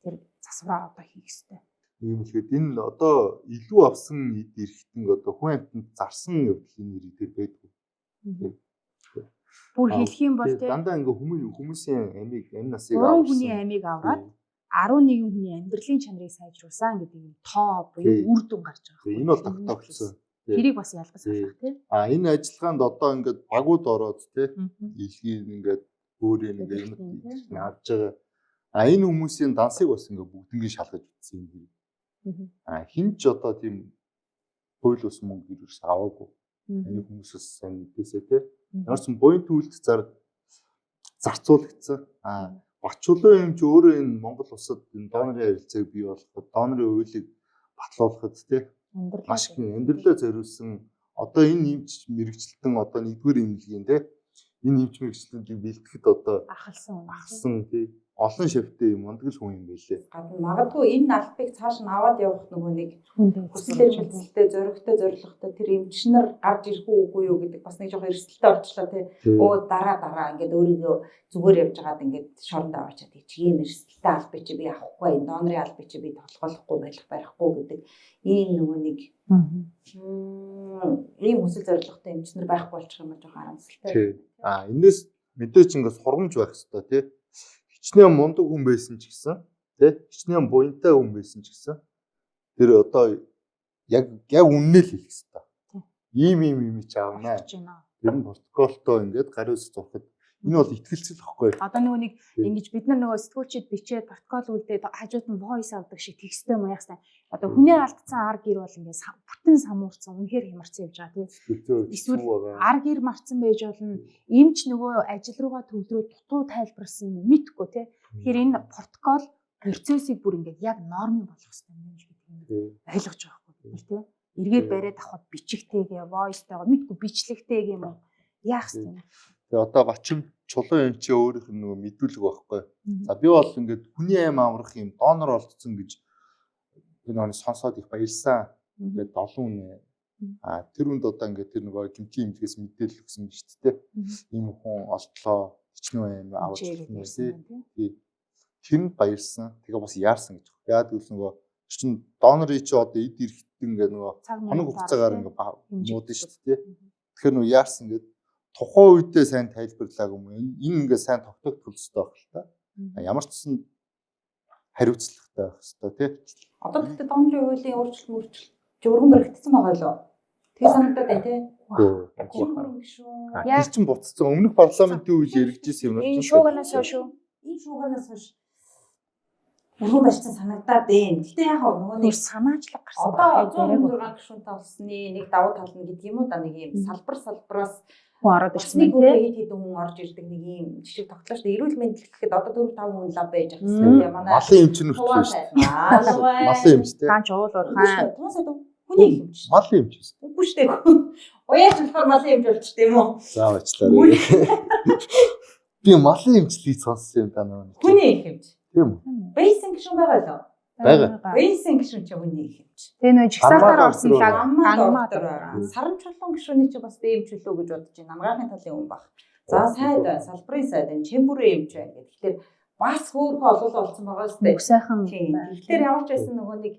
тэр засвараа одоо хийх ёстой. Ийм л гээд энэ одоо илүү авсан эд эрхтэн одоо хүн амьтанд зарсан явдлын нэр дээр байдгүй. Бүр хэлэх юм бол тий дандаа ингээ хүмүүсийн амийг амь насыг 3 хүний амийг аваад 11 хүний амьдралын чанарыг сайжруулсан гэдэг юм тоо буюу үр дүн гарч байгаа. Энэ бол тогтоогдсон. Тэрийг бас ялгаж харах тий. Энэ ажиллагаанд одоо ингээд багууд ороод тий илгийн ингээд өөрийн ингээд юм авж байгаа. Энэ хүмүүсийн дансыг бас ингээд бүгднийг шалгаж үзсэн юм. Хинч одоо тийм хууль ус мөнгө ирээс аваагүй. Энэ хүмүүсээс сайн мэдээсээ тий. Ямар ч буян төлөлт зарцуулагдсан. Батчулуун эмч өөрөө энэ Монгол улсад энэ донорын харилцааг бий болгоход донорын хуулийг батлуулахад тий маш их амьдралаа зориулсан одоо энэ эмч мэрэгчлэн одоо нэгдүгээр эмнэлгийн тий энэ эмч мэрэгчлүүдийг бэлтгэхэд одоо ахалсан тий олон шавьтай юм ундаг л хүн юм байлээ. Гадна магадгүй энэ албыг цааш нь аваад явах нөгөө нэг хүсэл эрмэлзэлтэй зоригтой зоригтой тэр эмчнэр гарч ирэх үгүй юу гэдэг бас нэг жоохон эрсдэлтэй болчлоо тий. Өө дараа ингээд өөрийгөө зүгээр явж байгаад ингээд шоронд аваачаад чи ийм эрсдэлтэй албыг чи би авахгүй энэ донорын албыг чи би толгойлохгүй барихгүй гэдэг ийм нөгөө нэг ийм хүсэл зоригтой эмчнэр байхгүй болчих юм жоохон харамсалтай. Энэс мэдээч ингээд сургамж байх хэрэгтэй тий. Хичнээн мундаг хүн байсан ч гэсэн тий хичнээн буянтай хүн байсан ч гэсэн тэр одоо яг үннээ л хэлэх хэрэгтэй. Ийм ч аавнаа. Тэр нь протоколтой ингээд гариус зурхад энэ бол итгэлцэл واخгүй. Одоо нэг ингэж бид нар нөгөө сэтгүүлчид бичээд протокол үлдээд хажууд нь voice авдаг шиг тексттэй юм яахсан. Одоо хүний алдсан ар гэр бол ингээд бүтэн самуурсан үнэхээр хямарсан явж байгаа тийм. Эсвэл ар гэр марцсан байж болно. Эмч нөгөө ажил руугаа төвлөрөө дутуу тайлбарсан юм мэдхгүй тийм. Тэгэхээр энэ протокол процессыг бүр ингээд яг норм болгох хэрэгтэй юм гэж бид ойлгож байгаа байхгүй тийм. Эргээд бариад авахд бичихтэйгээ voice-тойгоо мэдгүй бичлэгтэйг юм уу яах вэ? Тэгээ одоо бачим чулуун эмчээ өөрийнх нь нөгөө мэдүүлэг байхгүй. За би бол ингээд хүний аим амрах юм донор олдсон гэж би нөгөө сонсоод их баярлсан. Ингээд олон үнэ. Тэр үнд одоо ингээд тэр нөгөө гэмтлийн эмчгээс мэдээлэл өгсөн биз дээ. Ийм хүн олдлоо хичнээн аим авч ирсэн. Тэр нь баярлсан. Тэгээ бас яарсан гэж. Яагаад гэвэл нөгөө чинь донорыг чи одоо эд ирэхэд ингээд нөгөө хоног хугацаагаар ингээд нуудсан шүү дээ. Тэгэхээр нөгөө яарсан гэдэг тухайн үедээ сайн тайлбарлаагүй юм. Энэ ингээд сайн тогтоогдох хэрэгтэй байх л та. Ямар ч гэсэн хариуцлагатай байх хэрэгтэй тий. Одоо тэгтээ донорын хуулийн өөрчлөлт өргөн баригдсан байгаа лөө. Тэгээ санагдаад байна тий. Тэр чинь буцсан өмнөх парламентын үеийг яригдчихсэн юм байна. Энэ шууганаас хойш өргөн барьсан санагдаад байна. Гэтэ яг нөгөө нэг санаачлаг гарсан. Одоо 106 гишүүнтэй болсны нэг давуу тал нь гэдэг юм уу да нэг юм салбараас хүн ороод ирсэн тийм хэд хүн орж ирдэг нэг юм жишээ тогтлоо шүү дээ. Эрүүл мэндэл гэхэд одоо 4-5 хүн лав байж байгаа юм тийм манай малын эмч нь үрчлээ шүү дээ. Малын эмч тийм. Ганч уулуурхан. Хүний эмч. Малын эмч. Үгүй шүү дээ. Уяач болохоор малын эмч болчих тийм үү? За бачлаа. Би малын эмчлийг сонссон юм даа нөгөө. Хүний эмч. Тийм үү? Бейсэн гişүн байгаа лөө. Бага. Бейсэн гişүн чи хүний эмч. Тэгээ нөө жигсаалтаар орсон гангамаар саран чулуун гişүний чи бас би эмч үлээ гэж бодож байна. Намгаахын талын хүн баг. За сайд бай, салбарын сайд энэ чембүрийн эмч байна гэдэг. Тэгэхээр бас хөөрхөн олуулаа болсон байгаа сте. Бүх сайхан. Тэгэхээр ямар ч байсан нөгөө нэг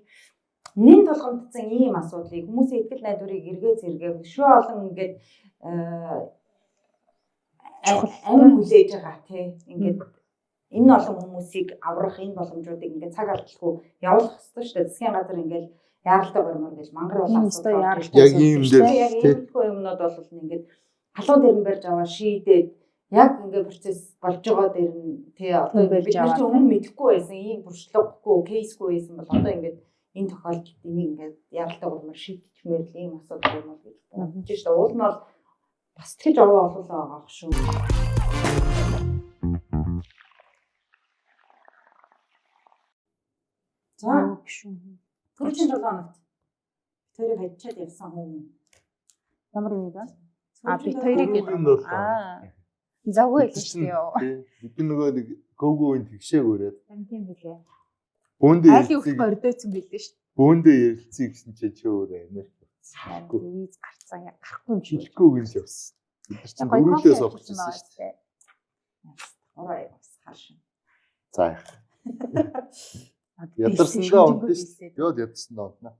нэн тулгамдсан ийм асуудлыг хүмүүсийн итгэл найдварыг эргээ зэрэгээ шүү олон ингээд амин хүлээж байгаа тий. Ингээд энэ олон хүмүүсийг аврах энэ боломжуудыг ингээд цаг алдалгүй явуулах хэрэгтэй шүү дээ. Засгийн газар ингээд яаралтай гормор гэж мангар болоо асуудал яг ийм дээр тийм юмнууд бол ингээд халуун дэрэн барьж аваа шийдээд яг ингээд процесс болж байгаа дээр нь тий одоо бид нар ч өмнө мэдэхгүй байсан ийм туршлагагүй кейсгүй байсан бол одоо ингээд энэ тохиолдолд энийг ингээд яаралтай гормор шийдчихмээр л ийм асуудал юм бол гэж бодож шүү дээ. Уул нь бол бас тэгж овоо олуулаа байгаа шүү. За түрүүчийн 7 хоногт тэрийг хайчаад явсан хүн ямар юм бэ? Бид хоёрыг завгүй л шүү дээ. Бид нөгөө нэг гөвгөөний тэгшээг өрөөд. Тийм билээ. Бөөндөө айлын өгөх ордойцсон билээ шүү дээ. Бөөндөө ярилцъя гэсэн чинь чи өөрөө Америк явсан. Виз гарцсан яг гарахгүй юм шиг. Жилгүй гинж явсан. Бид чинь дөрөвдөө суулчихсан шүү дээ. Орой бас хаашаа. За. Ядарсандаа унтсан шүү дээ. Йод ядарсандаа унтна.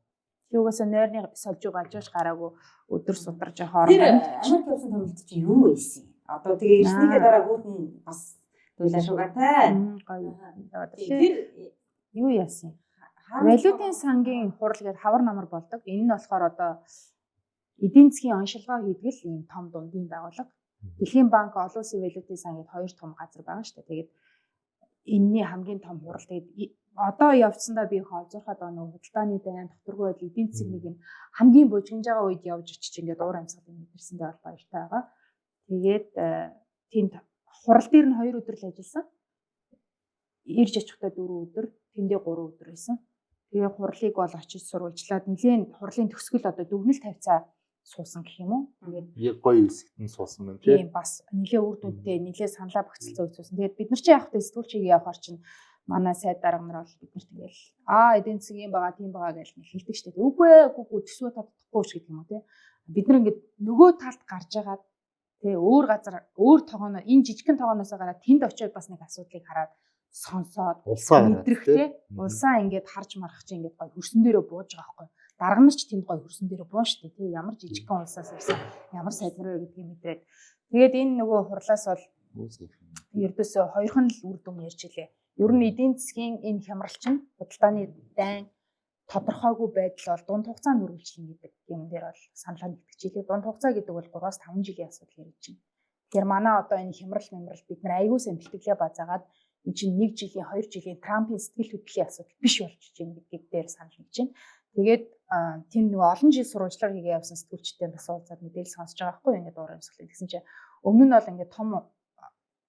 Юугаас нойрны сольж гарч гараагүй өдөр сударж хооронд. Тэр Америк явсан томилт чи юу байсан? Одоо тэгээ ирснийхээ дараа хүүхэн бас дуулаа шугаатай. Гоё. Тэр юу яасан? Валютын сангийн хурал гээд хавар намар болдог. Энэ нь болохоор одоо эдийн засгийн оншилгоо хийдэг ийм том дундын байгууллага. Дэлхийн банк олон улсын валютын сан гээд хоёр том газар байгаа шүү дээ. Тэгээд энэний хамгийн том хурал тэгээд одоо явцсандаа би их олзуурхаад байгаа нэг худалдааны дайны докторгүй байдал эдийн засгийн нэг юм хамгийн бужигнж байгаа үед явж очиж ингээд уур амьсгалыг мэдэрсэндээ бол баяртай байгаа. Тэгээд тэнд хурал дээр нь 2 өдөр л ажилласан. Ирж очихдаа 4 өдөр, тэндээ 3 өдөр байсан. Тэгээ хурлыг бол очиж сурвалжлаад нэлээд хурлын төгсгөл одоо дүгнэлт тавьцаа суусан гэх юм уу. Тэгээд яг гоё хэсэгт нь суусан байна тийм бас нэлээ үр дүнтэй нэлээ саналаа багцлцсан үе суусан. Тэгээд бид нар чи явахдаа сэтгүүлчийг явахаар чинь манай сайд дарга нар бол бид нарт ингээл эдийн засаг юм байгаа тийм байгаа гэж хэлдэг шүү дээ. Үгүй төсвөө тодохгүй ч гэдэг юм уу те. Бид нар ингээд нөгөө талд гарч агаад те өөр газар өөр тогооно энэ жижигхэн тогооноосоо гараад тэнд очиод бас нэг асуудлыг хараад сонсоод мэдрэх те улсаа ингээд харж марах чи ингээд гоё хөрсөн дээрөө бууж байгаа байхгүй. Дарга нар ч тэнд гоё хөрсөн дээрөө буун шүү дээ те. Ямар жижигхэн улсаас ирсэн ямар сайд нар вэ гэдгийг мэдрээд тэгээд энэ нөгөө хурлаас бол ердөөсөө хоёрхан л үр дүн ярьж илээ. Ер нь эдийн засгийн энэ хямралч нь худалдааны дайн тодорхойгүй байдал бол дунд хугацаанд үргэлжлэнэ гэдэг юм дээр бол саналаа нэгтгэж илээ. Дунд хугацаа гэдэг бол 3-5 жилийн асуудал ярьж байна. Тэгэхээр манай одоо энэ хямрал бид нар аягүй сайн бэлтгэлээ базаагаад энэ чинь 1 жилийн 2 жилийн Трампын сэтгэл хөдлөлийн асуудал биш болчихж байна гэдгийг дээр санал нэгж байна. Тэгээд тийм нөгөө олон жил сурвалжлага хийгээ явсан сэтгүүлчтэй бас уулзаад мэдээлэл сонсож байгаа байхгүй юу ингээд дуурай өмсгөл гэсэн чинь өмнө нь бол ингээд том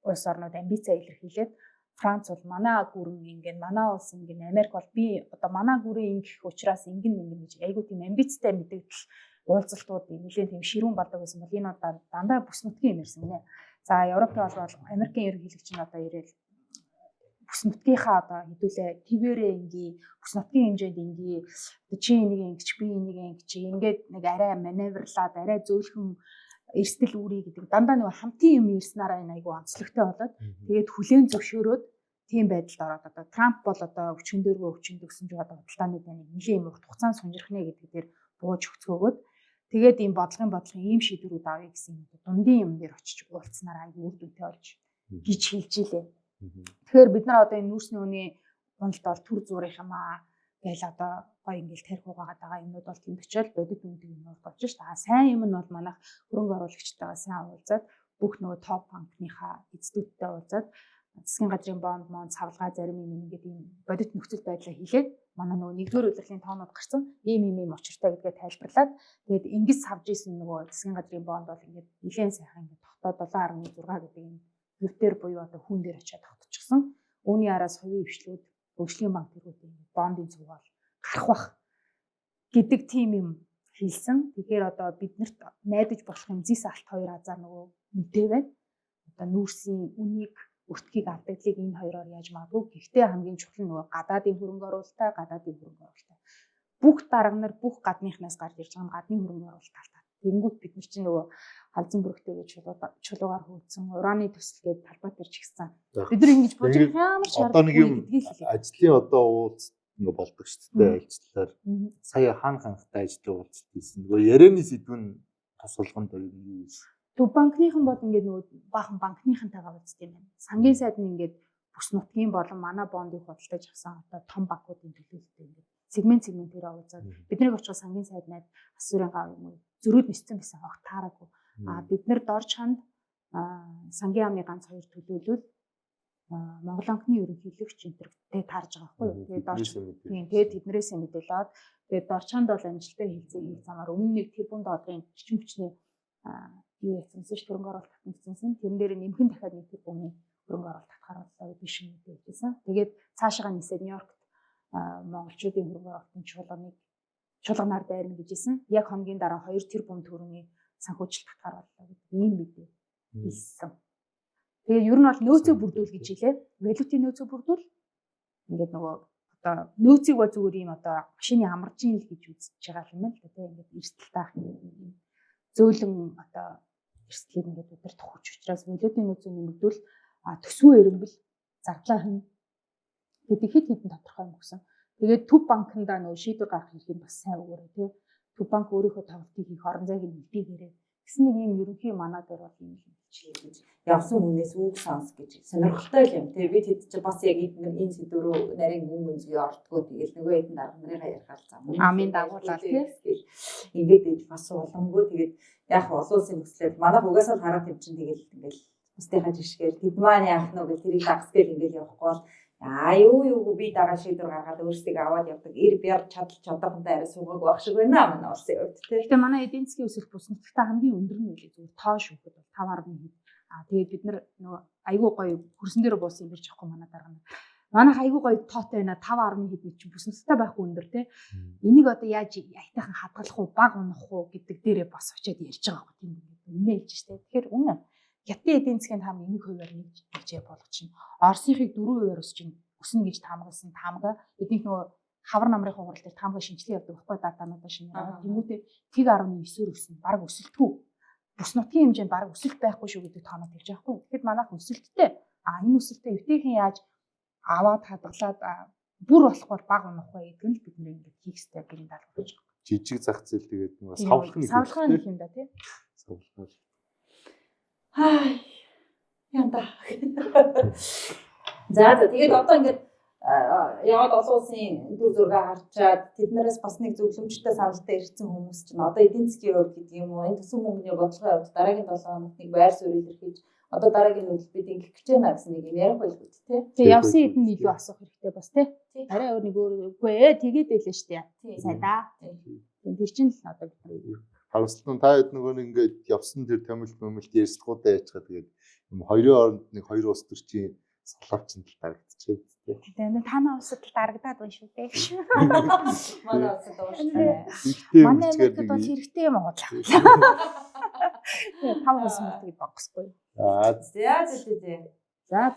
улс орнууд амбицаа илэрхийлээд Франц бол манай гүрэн ингэн манай улс ингэн Америк бол би одоо манай гүрэн ингэх учраас ингэн гэж айгүй тийм амбицтай мэдээлэл уулзалтууд нэлээд тийм ширүүн болдог гэсэн бол энэ удаа дандаа бүс нутгийн юм ирсэн нэ. За Европын бол Америкийн ерөнхийлөгч нь одоо ирээл бүс нутгийнхаа одоо хэдүүлээ твэрээ инgi бүс нутгийн хэмжээнд инgi чи энийг ингэч би энийг ингэч ингээд нэг арай маневрлаад арай зөөлхөн эрсдэл үүрий гэдэг дандаа нэг хамтын юм ирснараа энэ айгүй онцлогтой болоод тэгээд хүлээн зөвшөөрөөд тийм байдалд ороод одоо Трамп бол одоо өчигдөргөө өчигд өгсөн ч одоо худалдааны дайныг нэлээд юм урт хугацаанд сунжирх нэ гэдэг дээр бууж өгцгөөгөөд тэгээд ийм бодлогын ийм шийдвэрүүд авъя гэсэн юм дундын юм дээр очиж уулцсанараа айгүй үр дүнтэй болж гэж хэлж илээ. Тэгэхээр бид нар одоо энэ нүүрсний үний уналд бол төр зурих юм аа гээл одоо гоё ингээл тарих угаагаад байгаа юмнууд бол тэмдэгчэл бодит үндэг юмнууд болж шээ. Сайн юм нь бол манайх хөрөнгө оруулагчтайгаа сайн уулзаад бүх нөгөө топ банкныхаа эзэдүүдтэй уулзаад засгийн газрын бонд цавлгаа зарим юм ингээд ийм бодит нөхцөл байдлаа хийлээд манай нөгөө нэгдүгээр удирдлагын тоонууд гарсан ийм учиртай гэдгээ тайлбарлаад тэгээд ингэж савж исэн нөгөө засгийн газрын бонд бол ингээд нэлээд сайхан ингээд тогтоо 7.6 гэдэг юм хөвтөр буюу одоо хүн дээр очиад тогтчихсон. Үүний араас хувийн хвшлүүд хөгжлийн банк тэргүүтэй ингээд бондын цугаал гарах бах гэдэг тийм юм хэлсэн. Тэгэхээр одоо биднэрт найдаж болох юм зис алт 2,000 нөгөө үнэтэй байна. Одоо нүүрсийн үнийг өртгийг авдаглыг энэ хоёроор яаж магадгүй. Гэхдээ хамгийн чухал нь нөгөө гадаадын хөрөнгө оруулалт. Бүх дарга нар бүх гадныхнаас гарч ирж байгаа гадны хөрөнгө оруулалт талтай. Тэнгүүт бид нар чинь нөгөө халзан бүрэгтэй гэж чулуугаар хөөцсөн ураны төсөл гээд талбай дээр чигсэн. Бид нар ингэж бодож ямар шаардлагагүй гэдгийг хэлээ. Ажлын одоо уулз ингээ болдог шүү дээ ажлаар. Сая хаан хангатай ажлын уулзалт хийсэн. Нөгөө ярианы сэдв нь тусалганд юу вэ? Төв банкныхан бол ингээд нөгөө баахан банкныхантайгаа уулзт юм байна. Сангийн сайд нь ингээд бүс нутгийн болон манай бондыг худалдаж авсан одоо том банкуудын төлөөлөлтөд ингээд сегментээр уулзаад бидний очих сангийн сайд найд асуурын гав юм зөрүүд ниссэн байсан огт таараагүй. Бид нар дорж ханд сангийн яамны ганц 2 төлөөлөл Монгол банкны ерөнхийлөгч энтертэй таарж байгаа байхгүй юу. Тэгээд дорж тэгээд тэднэрээс мэдээлээд тэгээд дорж ханд бол амжилттай хилцээ хийх замаар өмнө нэг тэрбум долларын эрчим хүчний юу яцсан ш хөрөнгө оруулалт татсан. Тэрэн дээр нэмхэн дахиад нэг тэрбумын хөрөнгө оруулалт татхаарууллаа гэж биш юм хэлсэн. Тэгээд цаашаа нисээд Нью-Йоркт монголчуудын хөрөнгө оруулалтын чуулганаар дайрна гэж хэлсэн. Яг хоногийн дараа 2 тэрбум төгрөгийн санхүүжилт татхаарууллаа гэдэг ийм мэдээ хэлсэн. Тэгээ ер нь бол нөөцөө бүрдүүл гэж хэлээ. Валютын нөөцөө бүрдүүл ингээд нөгөө одоо нөөцийг бол зүгээр ийм одоо машины амаржин л гэж үзэж байгаа юм л да. Тэгээ ингээд эрсдэл таах юм зөөлөн одоо эрсдлийг ингээд удирдах хүч учраас валютын нөөцөө нэмэгдүүл төсвөө эренбэл зардлаа хин гэдэг хэд хэдэн тодорхой юм гэсэн. Тэгээд төв банкнда нөгөө шийдвэр гаргах хэрэг нь бас сайн өгөөрэй тий. Төв банк өөрийнхөө тоглолтыг хийх орон зайг нь мэдээлгээрээ. Гэсэн нэг юм ерөнхий манаа дээр бол юм хэлж явсан хүнээс үг сонс гэж сонирхолтой юм тий. Бид хэд ч бас яг энэ сэдврүү нарийн мөнгө зүй ордгоо тэгэл нөгөө хэдэн дарга нарыгаа ярихаар зам. Амын дагуулаа тий. Ингээд ээж бас боломгүй тэгээд яг олон улсын нөхцөлөд манайх угаасаа хараад тавьчин тэгэл ингээл бусдынхаа жишгээр тэд маань яах нь гэх тэрийг дагс гэл ингээл явахгүй бол юу би дараа шийдвэр гаргаад өөрсдийг аваад явдаг. Эр бяр чадахтай арай суугааг байх шиг байна манай улсын хувьд тий. Гэхдээ манай эдийн засгийн өсөлт бус нутагтаа хамгийн өндөр нь үлээ зүгээр тоо шүүхэд бол 5.1. Тэгээд бид нар нөгөө айгүй гоё хөрсөн дээр буусан юм биш жоохгүй манай дарга нар. Манайх айгүй гоё тоотой байна. 5.1 хэд нэг чинь бүсэнтэй байхгүй өндөр те. Энийг одоо яаж аятайхан хадгалах уу, баг унах уу гэдэг дээрээ бас очиад ярьж байгаа байхгүй тийм ингээд үнэ хэлж штэ. Тэгэхээр үнэ Хятадын эдийн засгийн таамаг энийг хувиар нэгжээ болгочихно. Оросынхыг 4% өсчин өснө гэж таамагласан таамага эднийх нөгөө хавар намрын хурал дээр таамага шинжилгээ явуулдаг байхгүй даатануудаа шинээр. Тэмүүтээ тэг 19-оор өснө. Бараг өсөлтгүй. Бүс нутгийн хэмжээнд бараг өсөлт байхгүй шүү гэдэг тооноо хэлж байгаа байхгүй. Тэгэхэд манайх өсөлттэй. Энэ өсөлтөө эвтэйхэн яаж аваад хадгалаад бүр болохоор баг унах вэ гэдэг нь бид нэр ингээд хийх хэрэгтэй гэрийн даалгавар гэж байна. Жижиг зах зээл тэгээд нэг савлах нэг юм да тий. Савлах. Янда. За тэгээд одоо ингээд яваад олон улсын дүр зураг харчаад тэднээс бас нэг зөвлөмжтэй саналтай ирсэн хүмүүс чинь одоо эдийн засгийн хувьд гэдэг юм уу энэ төсөв мөнгөний бодлогын хувьд дараагийн 7 хоногт нэг байр суурь илэрхийлж одоо дараагийн үйл бид ингэх гэж байна гэсэн нэг юм ярих байлгүй тий. Тэгээ явсан хэдэн илүү асуух хэрэгтэй бас тий. Арай өөр нэг өөр үгүй ээ тэгээд байлаа штэ. Сайн да. Тэр чинь л одоо Харгалзан та хэд нөгөө нэг ингээд явсан тэр томилт ярьцгуудаа яачгаад тэгээд юм хоёрын оронд нэг хоёр улс төрчийн салавчин тал дарагдчихээ тий. Тэгээд танаа улсад дарагдаад байна шүү дээ гэж. Манай улсад ууштай. Манай улсад бол хэрэгтэй юм уу лаа. Тэгээд 5 улс мөртгийг богсгүй. За. За.